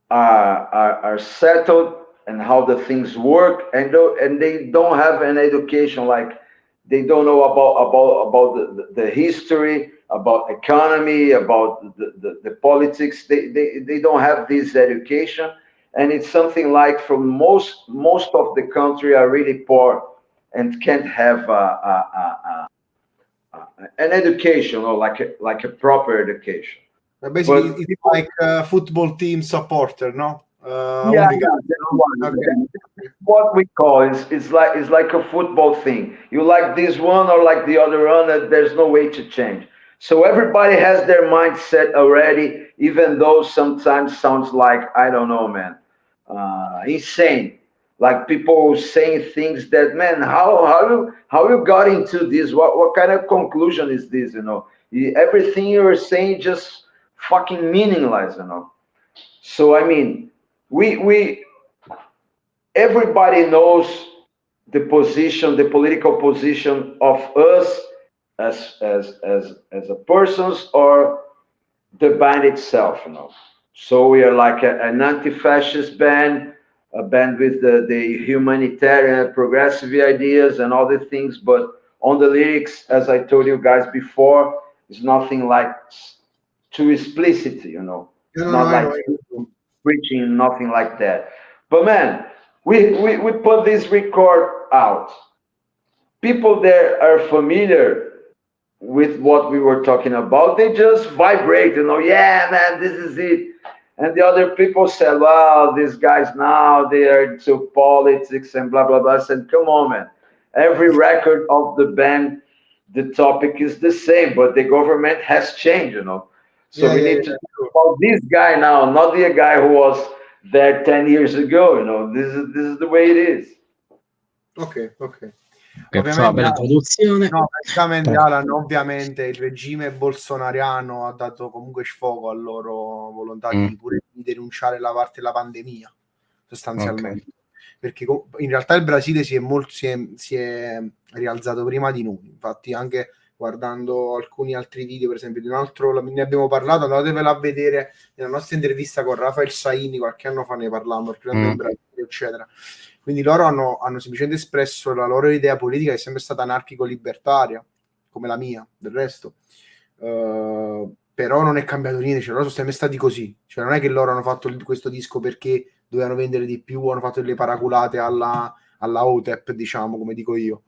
are settled and how the things work, and they don't have an education. Like, they don't know about the history, about economy, about the politics. They don't have this education, and it's something like, for most of the country are really poor and can't have an education, or like a proper education. Basically, it's like football team supporter, no? Yeah, what we call is like a football thing. You like this one or like the other one, and there's no way to change. So everybody has their mindset already, even though sometimes sounds like, I don't know, man, insane. Like, people saying things that, man, how you got into this? What kind of conclusion is this? You know, everything you're saying just fucking meaningless, you know. So I mean, we everybody knows the position, the political position of us as a persons, or the band itself, you know. So we are like an anti-fascist band, a band with the humanitarian, progressive ideas and all the things, but on the lyrics, as I told you guys before, it's nothing like too explicit, you know. It's not like preaching, nothing like that. But man, we put this record out. People there are familiar with what we were talking about. They just vibrate, you know. Yeah, man, this is it. And the other people said, well, these guys now, they are into politics and blah, blah, blah. I said, come on, man. Every record of the band, the topic is the same, but the government has changed, you know. So we need to talk about this guy now, not the guy who was there 10 years ago, you know. This is the way it is. Ok. Che fa bella produzione. No, praticamente Alan, ovviamente il regime bolsonariano ha dato comunque sfogo alla loro volontà di denunciare la parte della pandemia, sostanzialmente. Perché in realtà il Brasile si è rialzato prima di noi. Infatti, anche guardando alcuni altri video, per esempio di un altro, ne abbiamo parlato, andatevela a vedere nella nostra intervista con Rafael Saini, qualche anno fa ne parlavamo, il Brasile, eccetera. Quindi loro hanno semplicemente espresso la loro idea politica, che è sempre stata anarchico-libertaria, come la mia, del resto. Però non è cambiato niente, cioè loro sono sempre stati così. Cioè non è che loro hanno fatto questo disco perché dovevano vendere di più, hanno fatto delle paraculate alla OTEP, diciamo, come dico io.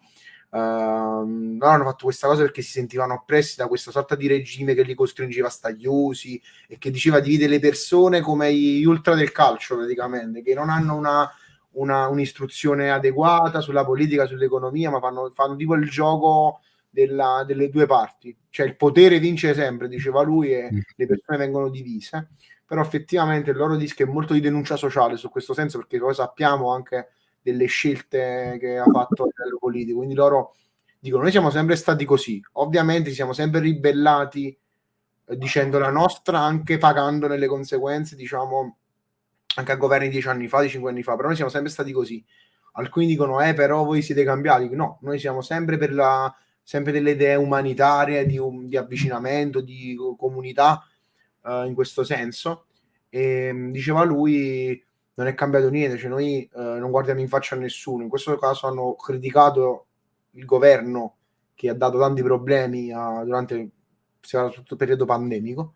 Loro hanno fatto questa cosa perché si sentivano oppressi da questa sorta di regime che li costringeva a stagli usi e che diceva divide le persone come gli ultra del calcio, praticamente, che non hanno un'istruzione adeguata sulla politica, sull'economia, ma fanno tipo il gioco delle due parti, cioè il potere vince sempre, diceva lui, e le persone vengono divise. Però effettivamente il loro disco è molto di denuncia sociale su questo senso, perché poi sappiamo anche delle scelte che ha fatto a livello politico. Quindi loro dicono: noi siamo sempre stati così, ovviamente siamo sempre ribellati dicendo la nostra, anche pagando le conseguenze, diciamo, anche a governi 10 anni fa, di 5 anni fa, però noi siamo sempre stati così. Alcuni dicono però voi siete cambiati. No, noi siamo sempre sempre delle idee umanitarie, di avvicinamento, di comunità, in questo senso. E diceva lui, non è cambiato niente, cioè noi non guardiamo in faccia a nessuno. In questo caso hanno criticato il governo che ha dato tanti problemi durante soprattutto il periodo pandemico,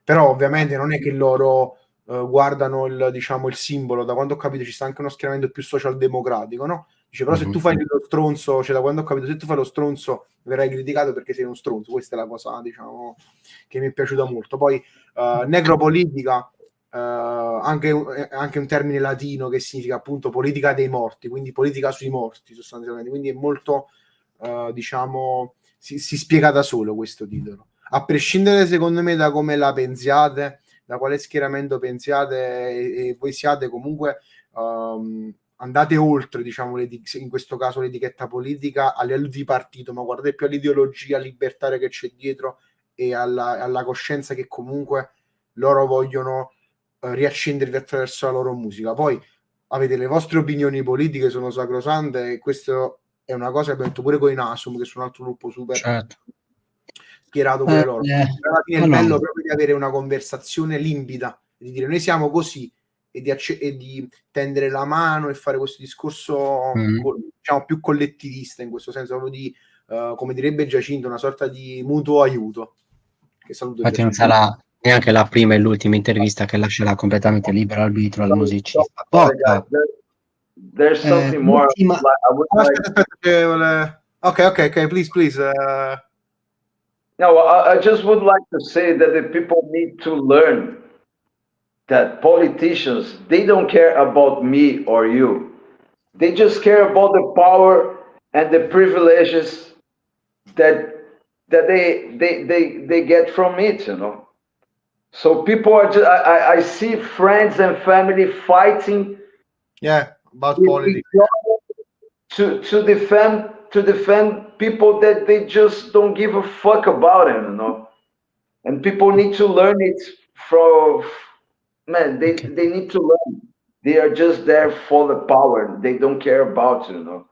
però ovviamente non è che loro guardano il simbolo. Da quando ho capito ci sta anche uno schieramento più socialdemocratico, no? Dice, però se tu fai lo stronzo, cioè da quando ho capito, se tu fai lo stronzo verrai criticato perché sei uno stronzo. Questa è la cosa, diciamo, che mi è piaciuta molto. Poi necropolitica, anche un termine latino che significa appunto politica dei morti, quindi politica sui morti sostanzialmente, quindi è molto diciamo, si spiega da solo questo titolo, a prescindere secondo me da come la pensiate, da quale schieramento pensiate e voi siate, comunque andate oltre, diciamo, in questo caso l'etichetta politica a livello di partito, ma guardate più all'ideologia libertaria che c'è dietro e alla coscienza che comunque loro vogliono riaccendere attraverso la loro musica. Poi avete le vostre opinioni politiche, sono sacrosante, e questo è una cosa che abbiamo detto pure con i Nasum, che sono un altro gruppo super schierato pure loro. Alla fine è bello proprio di avere una conversazione limpida, di dire noi siamo così, e di tendere la mano e fare questo discorso diciamo più collettivista, in questo senso, proprio di come direbbe Giacinto, una sorta di mutuo aiuto. Che saluto. Infatti non sarà neanche la prima e l'ultima intervista che lascerà completamente libero arbitro al musicista. There's something more. Okay, please. No, I just would like to say that the people need to learn that politicians, they don't care about me or you. They just care about the power and the privileges that they get from it, you know. So people are just, I see friends and family fighting about politics to defend people that they just don't give a fuck about them, you know. And people need to learn it from, man, they need to learn. They are just there for the power. They don't care about, you know.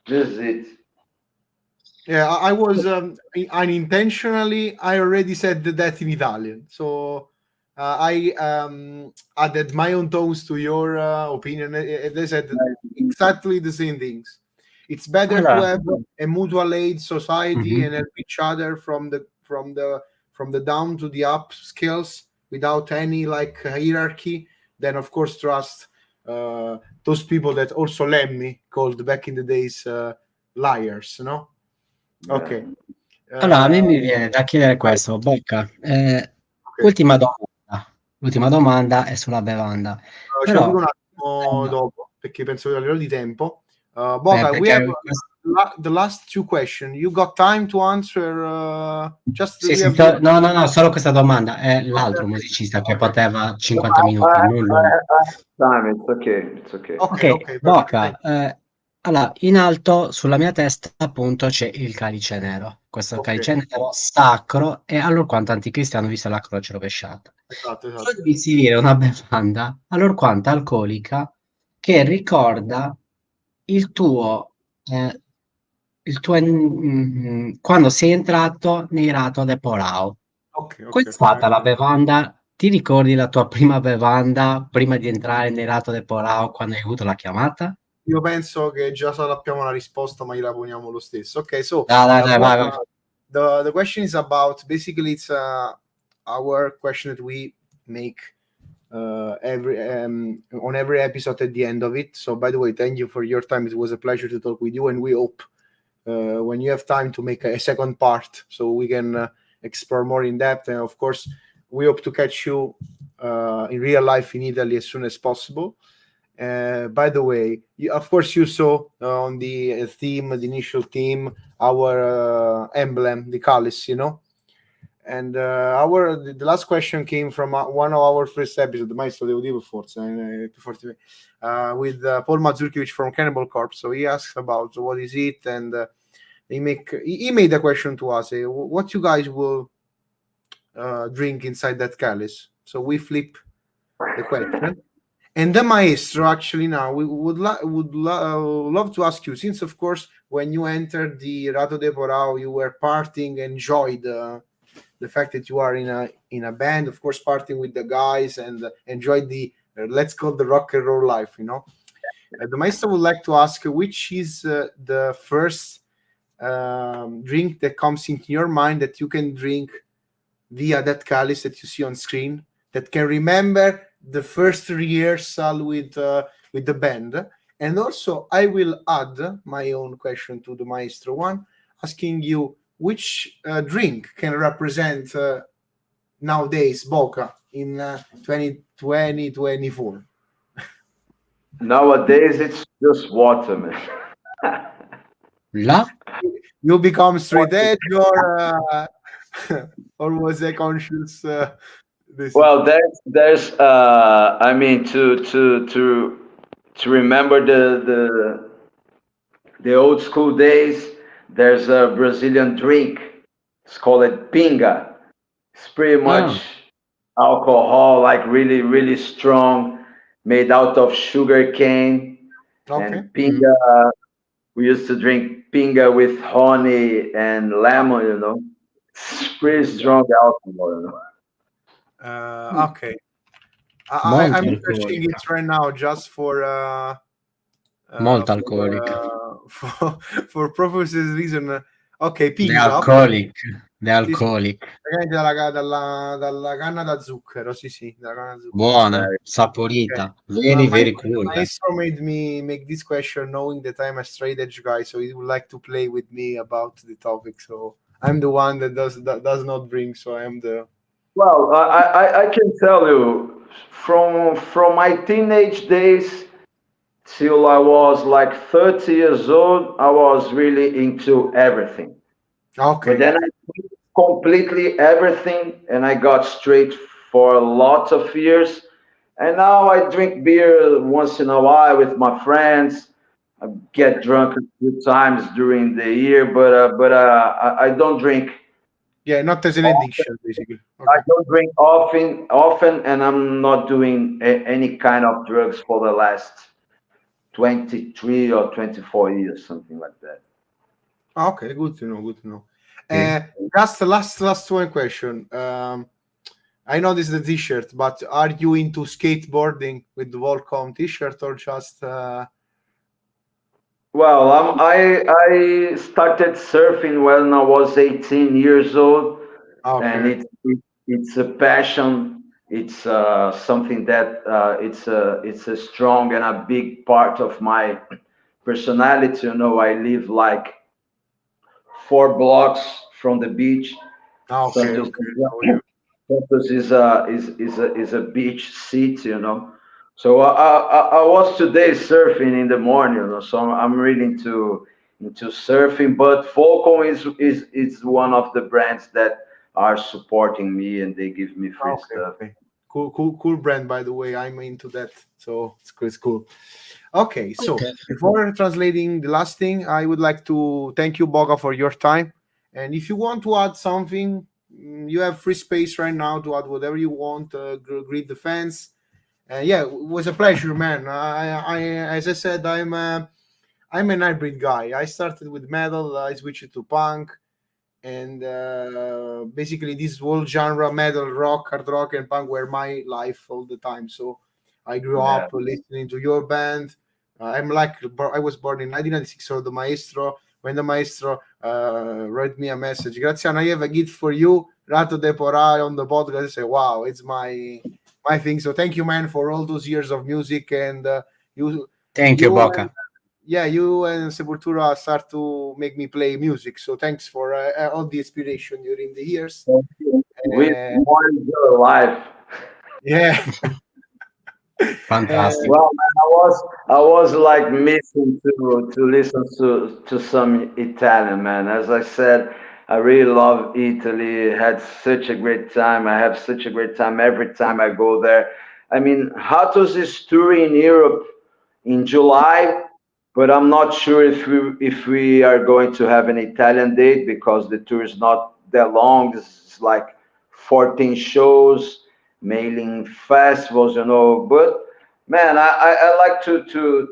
Just it. Yeah, I was unintentionally. I already said that in Italian, so I added my own tones to your opinion. They said exactly the same things. It's better to have a mutual aid society and help each other from the down to the up skills without any like hierarchy. Then of course trust those people that also Lemmy called back in the days liars, no? Ok. Allora, a me mi viene da chiedere questo, Bocca. Ultima domanda è sulla bevanda. Ce lo dico un attimo dopo, perché penso che a livello di tempo. Bocca, we have the last two questions. You got time to answer? No, solo questa domanda. È l'altro musicista che poteva 50 minuti, non lui. It's okay. Ok, Bocca. Allora, in alto sulla mia testa appunto c'è il Calice Nero, questo Calice Nero sacro, e allorquanto anticristiano vista la croce rovesciata. Esatto. Devi dire una bevanda allorquanto alcolica che ricorda il tuo quando sei entrato nei Ratos de Porão. Qual è stata la bevanda? Ti ricordi la tua prima bevanda prima di entrare nei Ratos de Porão quando hai avuto la chiamata? Io penso che già sappiamo la risposta, ma gliela poniamo lo stesso. Ok, so vai. The question is about, basically it's our question that we make on every episode at the end of it. So by the way, thank you for your time. It was a pleasure to talk with you, and we hope when you have time to make a second part so we can explore more in depth. And of course, we hope to catch you in real life in Italy as soon as possible. By the way, of course you saw on the theme, the initial theme, our emblem, the Calice, you know. And the last question came from one of our first episodes, the Maestro devo dire forse, with Paul Mazurkiewicz from Cannibal Corpse. So he asked about what is it, and he made a question to us, what you guys will drink inside that Calice. So we flip the question. And the Maestro, actually, now we would love to ask you, since of course when you entered the Ratos de Porão, you were partying, enjoyed the fact that you are in a band, of course, partying with the guys, and enjoyed the let's call the rock and roll life, you know. The Maestro would like to ask, which is the first drink that comes into your mind that you can drink via that Calice that you see on screen, that can remember the first rehearsal with the band. And also I will add my own question to the Maestro one, asking you which drink can represent nowadays Boca in 2024. Nowadays it's just water, man. You become straight edge, or was a conscious Well, there's I mean to remember the old school days. There's a Brazilian drink. It's called pinga. It's pretty much alcohol, like really really strong, made out of sugar cane. And pinga, we used to drink pinga with honey and lemon. It's pretty strong alcohol. Okay. I'm searching it right now just for molto alcolic. For purposes reason. Ok, The alcolic. Dalla canna da zucchero, sì, dalla canna da zucchero. Buona, saporita, very very cool. Maestro made me make this question knowing that I'm a straight edge guy, so he would like to play with me about the topic. So I'm the one that does not drink, so I'm the. Well, I can tell you from my teenage days till I was like 30 years old, I was really into everything. Okay. But then I did completely everything, and I got straight for lots of years. And now I drink beer once in a while with my friends. I get drunk a few times during the year, but I don't drink. Yeah, not as an addiction, basically. Okay. I don't drink often, and I'm not doing any kind of drugs for the last 23 or 24 years, something like that. Okay, good to know. Just the last one question. I know this is the t-shirt, but are you into skateboarding with the Volcom t-shirt or just? Well, I started surfing when I was 18 years old, and it's a passion. It's something that it's a strong and a big part of my personality. I live like 4 blocks from the beach. Santos is a beach city, So I was today surfing in the morning, so I'm really into surfing. But Volcom is one of the brands that are supporting me, and they give me free stuff. Cool brand, by the way. I'm into that, so it's cool. Okay, so before translating the last thing, I would like to thank you, Boga, for your time. And if you want to add something, you have free space right now to add whatever you want. Greet the fans. Yeah, it was a pleasure, man. As I said, I'm an hybrid guy. I started with metal. I switched to punk, and basically this whole genre, metal, rock, hard rock, and punk, were my life all the time. So I grew up listening to your band. I was born in 1996, so the maestro. When the maestro wrote me a message, Graziano, I have a gift for you, Ratos de Porão on the podcast. I say, wow, it's my thing. So thank you, man, for all those years of music, and you. Thank you, Boca. You and Sepultura start to make me play music. So thanks for all the inspiration during the years. We want your life. Yeah. Fantastic. Well, man, I was like missing to listen to some Italian, man. As I said, I really love Italy. Had such a great time. I have such a great time every time I go there. I mean, Ratos is touring in Europe in July, but I'm not sure if we are going to have an Italian date, because the tour is not that long. It's like 14 shows, mailing festivals, But man, I like to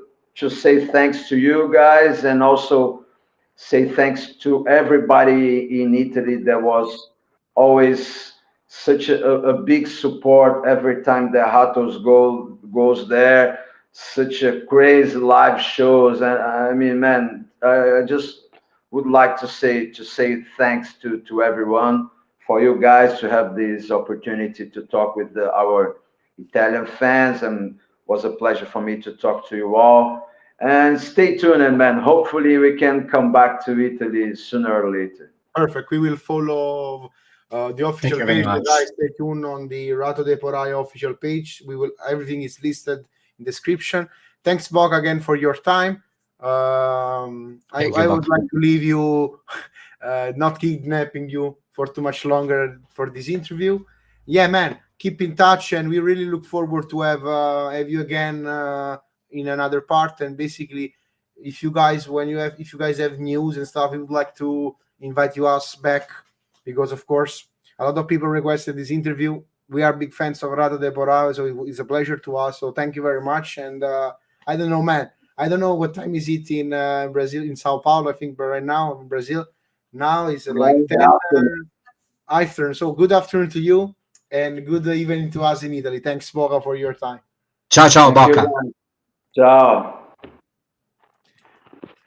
say thanks to you guys, and also say thanks to everybody in Italy that was always such a big support every time the Ratos goes there. Such a crazy live shows, and I mean, man, I just would like to say thanks to everyone, for you guys to have this opportunity to talk with our Italian fans, and was a pleasure for me to talk to you all. And stay tuned, and man, hopefully we can come back to Italy sooner or later. Perfect. We will follow the official page. Guys, stay tuned on the Ratos de Porão official page. Everything is listed in description. Thanks, Boc, again for your time. I would like to leave you, not kidnapping you for too much longer for this interview. Yeah, man, keep in touch, and we really look forward to have you again in another part. And basically, if you guys have news and stuff, we would like to invite us back, because of course a lot of people requested this interview. We are big fans of Ratos de Porão, so it's a pleasure to us. So thank you very much. And I don't know, man. I don't know what time is it in Brazil, in Sao Paulo, I think, but right now in Brazil, now it's like 10 afternoon. So good afternoon to you, and good evening to us in Italy. Thanks, Boca, for your time. Ciao, Boca. Ciao.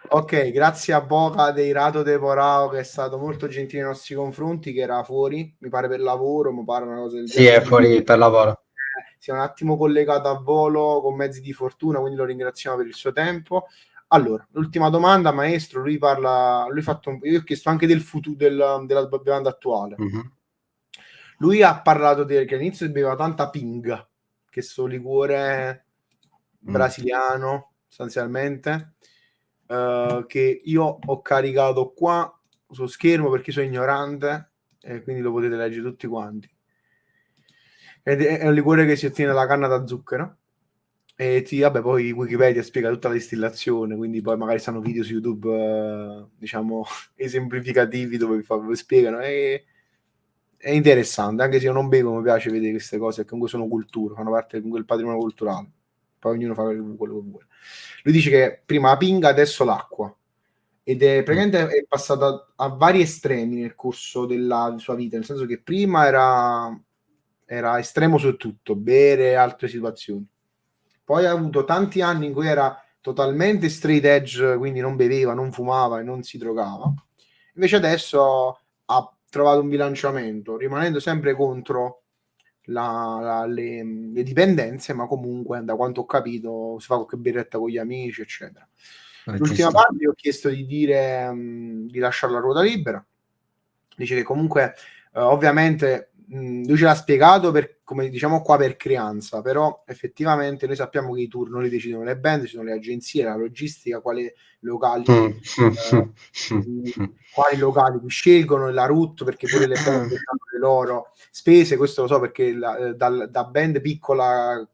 Ok, grazie a Boca dei Ratos de Porão, che è stato molto gentile nei nostri confronti, che era fuori, mi pare per lavoro, mi pare una cosa del genere. Sì, è fuori per lavoro. Si è un attimo collegato a volo con mezzi di fortuna, quindi lo ringraziamo per il suo tempo. Allora, l'ultima domanda, maestro, io ho chiesto anche del futuro della bevanda attuale. Mm-hmm. Lui ha parlato che all'inizio beveva tanta pinga, che è sto liquore brasiliano, sostanzialmente, che io ho caricato qua sullo schermo perché sono ignorante, e quindi lo potete leggere tutti quanti. Ed è un liquore che si ottiene dalla canna da zucchero, e vabbè, poi Wikipedia spiega tutta la distillazione, quindi poi magari stanno video su YouTube diciamo esemplificativi dove vi spiegano, e è interessante, anche se io non bevo, mi piace vedere queste cose, che comunque sono cultura, fanno parte di quel patrimonio culturale, poi ognuno fa quello che vuole. Lui dice che prima la pinga, adesso l'acqua, ed è praticamente è passato a vari estremi nel corso della sua vita, nel senso che prima era estremo su tutto, bere e altre situazioni. Poi ha avuto tanti anni in cui era totalmente straight edge, quindi non beveva, non fumava e non si drogava. Invece adesso ha trovato un bilanciamento, rimanendo sempre contro le dipendenze, ma comunque, da quanto ho capito, si fa qualche birretta con gli amici, eccetera. L'ultima parte ho chiesto di lasciare la ruota libera. Dice che comunque ovviamente lui ce l'ha spiegato come diciamo qua, per creanza, però effettivamente noi sappiamo che i tour non li decidono le band, ci sono le agenzie, la logistica, quali locali vi scelgono, la route, perché pure le band hanno le loro spese. Questo lo so perché da band piccola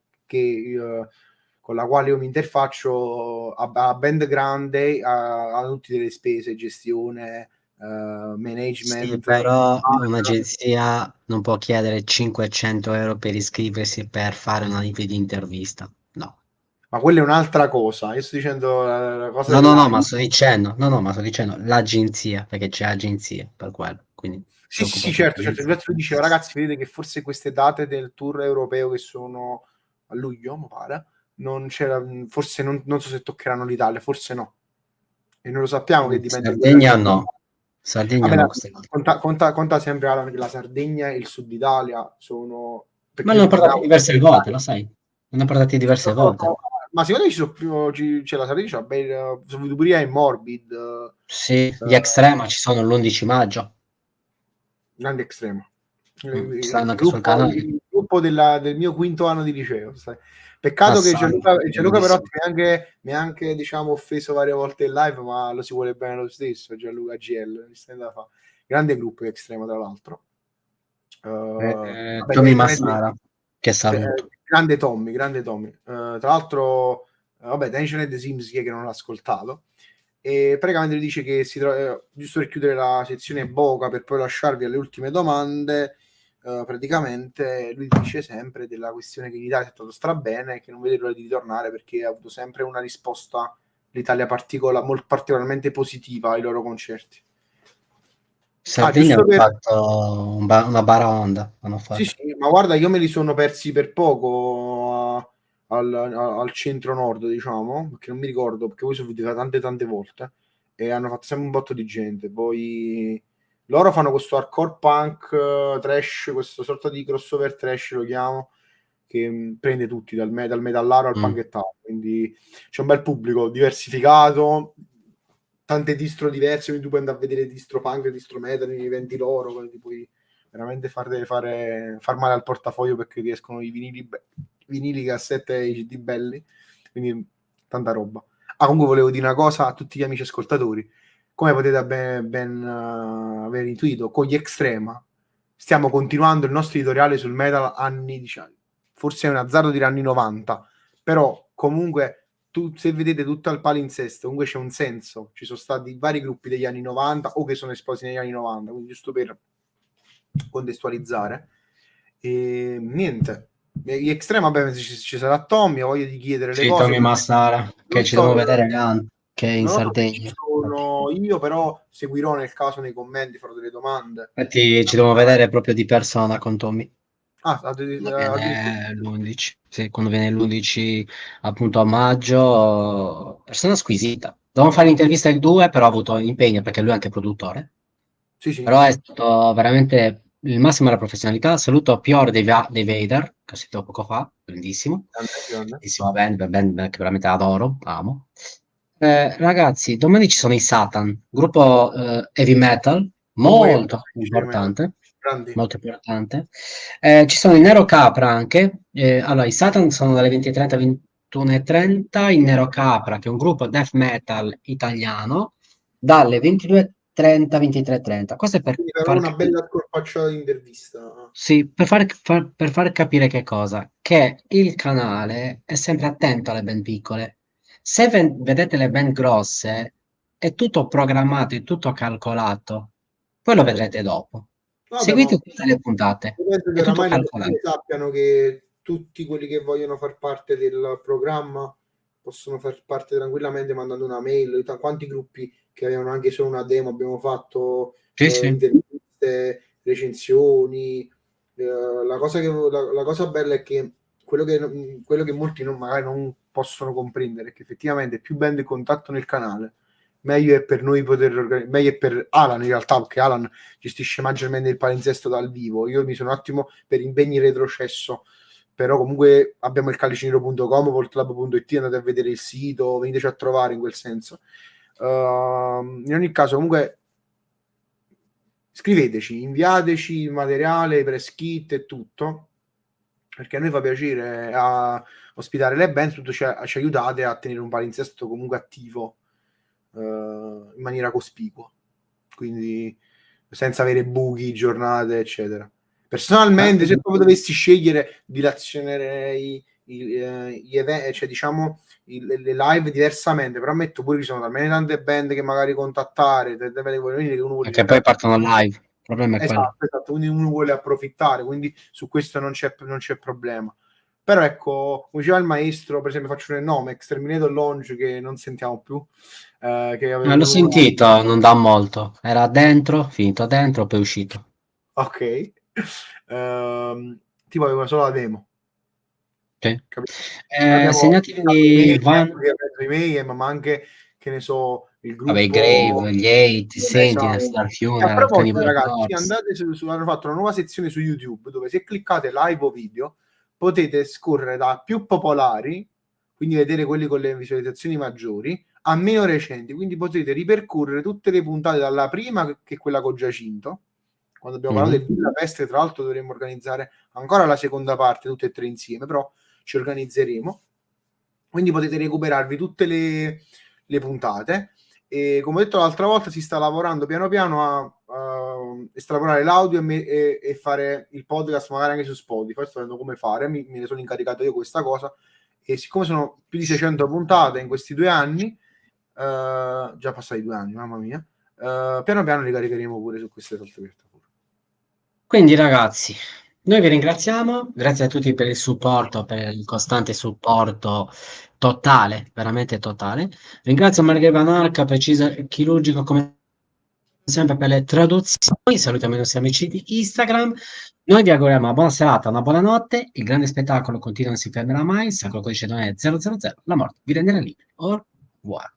con la quale io mi interfaccio a band grande hanno tutte delle spese, gestione, management. Sì, però un'agenzia non può chiedere 500 euro per iscriversi per fare una di intervista, no. Ma quella è un'altra cosa. Io sto dicendo la cosa No, ma sto dicendo l'agenzia, perché c'è agenzia per quello, quindi sì, certo. Infatti lui diceva, ragazzi, vedete che forse queste date del tour europeo, che sono a luglio, mi pare, non c'era, forse non so se toccheranno l'Italia, forse no, e non lo sappiamo, che dipende. Sardegna no. Sardegna no. Conta sempre, Alan, che la Sardegna e il sud Italia sono... Ma l'hanno portati diverse volte, lo sai? L'hanno portati diverse volte. Ma secondo me c'è la Sardegna, sono Liguria e Morbid. Sì, gli Extrema ci sono l'11 maggio. Grande Extrema. Stanno anche sul canale. Il gruppo del mio quinto anno di liceo. Peccato che Gianluca però mi ha anche diciamo offeso varie volte in live, ma lo si vuole bene lo stesso. Gianluca GL, grande gruppo Extrema, tra l'altro. Tommy Massara, che saluto. Grande Tommy. Tra l'altro, Tension e The Sims, che non l'ha ascoltato, e praticamente lui dice che giusto per chiudere la sezione Boca, per poi lasciarvi alle ultime domande, praticamente lui dice sempre della questione che in Italia è stato strabene e che non vede l'ora di ritornare, perché ha avuto sempre una risposta, l'Italia molto particolarmente positiva ai loro concerti. Sardegna hanno fatto una baraonda. Sì, ma guarda, io me li sono persi per poco al centro-nord, diciamo, perché non mi ricordo, perché poi sono venuti tante volte e hanno fatto sempre un botto di gente. Poi loro fanno questo hardcore punk trash, questo sorta di crossover trash, lo chiamo, che prende tutti, dal metallaro al punkettaro, quindi c'è un bel pubblico diversificato, tante distro diverse, quindi tu puoi andare a vedere distro punk, distro metal nei eventi loro, quindi puoi veramente far male al portafoglio, perché riescono i vinili, cassette e i CD belli, quindi tanta roba. Comunque volevo dire una cosa a tutti gli amici ascoltatori: come potete ben aver intuito, con gli Extrema stiamo continuando il nostro editoriale sul metal anni, diciamo, forse è un azzardo dire anni 90, però comunque se vedete tutto il palinsesto, comunque c'è un senso, ci sono stati vari gruppi degli anni 90 o che sono esplosi negli anni 90, quindi giusto per contestualizzare. E niente, gli Extreme, vabbè, ci sarà Tommy, ho voglia di chiedere le cose. Tommy Massara, che ci devo vedere che è in Sardegna. Sono io, però seguirò nel caso nei commenti, farò delle domande. Infatti ci devo vedere proprio di persona con Tommy. Viene l'11, sì, quando viene l'11 appunto a maggio, persona squisita. Dovevamo fare l'intervista il 2, però ha avuto impegno perché lui è anche produttore. Sì. Però è stato veramente il massimo della professionalità. Saluto Pior dei Vader, che ho sentito poco fa, bellissima band che veramente adoro, amo. Ragazzi, domani ci sono i Satan, gruppo heavy metal molto importante. Molto importante. Ci sono i Nero Capra anche. Allora, i Satan sono dalle 20:30 alle 21:30. Il Nero Capra, che è un gruppo death metal italiano, dalle 22:30 23:30. Questo è per far una bella scorpacciata di intervista. Sì, per far capire che cosa? Che il canale è sempre attento alle band piccole. Se vedete le band grosse, è tutto programmato, è tutto calcolato. Poi lo vedrete dopo. Seguite tutte le puntate. Penso che oramai sappiano che tutti quelli che vogliono far parte del programma possono far parte tranquillamente mandando una mail. Quanti gruppi che avevano anche solo una demo abbiamo fatto, interviste, recensioni. La cosa bella è che quello che molti magari non possono comprendere è che effettivamente più band in contatto nel canale, meglio è per noi meglio è per Alan, in realtà, perché Alan gestisce maggiormente il palinsesto dal vivo. Io mi sono un attimo per impegni retrocesso, però comunque abbiamo il calicinero.com, voltlab.it, andate a vedere il sito, veniteci a trovare in quel senso. In ogni caso, comunque scriveteci, inviateci il materiale, press kit e tutto, perché a noi fa piacere a ospitare le band, tutto ci aiutate a tenere un palinsesto comunque attivo in maniera cospicua, quindi senza avere buchi, giornate, eccetera. Personalmente, se proprio dovessi scegliere, dilazionerei gli eventi, cioè diciamo le live diversamente, però ammetto pure che ci sono talmente tante band che magari contattare, che uno vuole che poi partono live. Il problema è quello. Esatto, quindi uno vuole approfittare, quindi su questo non c'è problema. Però ecco, come diceva il maestro, per esempio faccio un nome, Exterminator Lounge, che non sentiamo più. L'ho sentito, non dà molto. Era dentro, finito dentro, poi uscito. Ok. Tipo aveva solo la demo. Sì. Segnatevi ma anche, che ne so, il gruppo... Vabbè, Grave, gli Hate, Sentinel, Star Funeral, ragazzi, andate hanno fatto una nuova sezione su YouTube dove se cliccate live o video potete scorrere da più popolari, quindi vedere quelli con le visualizzazioni maggiori, a meno recenti, quindi potete ripercorrere tutte le puntate dalla prima, che è quella con Giacinto, quando abbiamo parlato del Villa Peste. Tra l'altro dovremmo organizzare ancora la seconda parte, tutte e tre insieme, però ci organizzeremo, quindi potete recuperarvi tutte le puntate. E come ho detto l'altra volta, si sta lavorando piano piano a estrapolare l'audio e fare il podcast magari anche su Spotify. Sto vedendo come fare, me ne sono incaricato io questa cosa, e siccome sono più di 600 puntate in questi 2 anni, già passati 2 anni, mamma mia, piano piano li caricheremo pure su queste altre piattaforme. Quindi ragazzi, noi vi ringraziamo, grazie a tutti per il supporto, per il costante supporto totale, veramente totale. Ringrazio Margherita Banarca, preciso e chirurgico come sempre per le traduzioni. Salutiamo i nostri amici di Instagram. Noi vi auguriamo una buona serata, una buona notte. Il grande spettacolo continua, non si fermerà mai. Il sacro codice non è 000. La morte vi renderà liberi. Au revoir.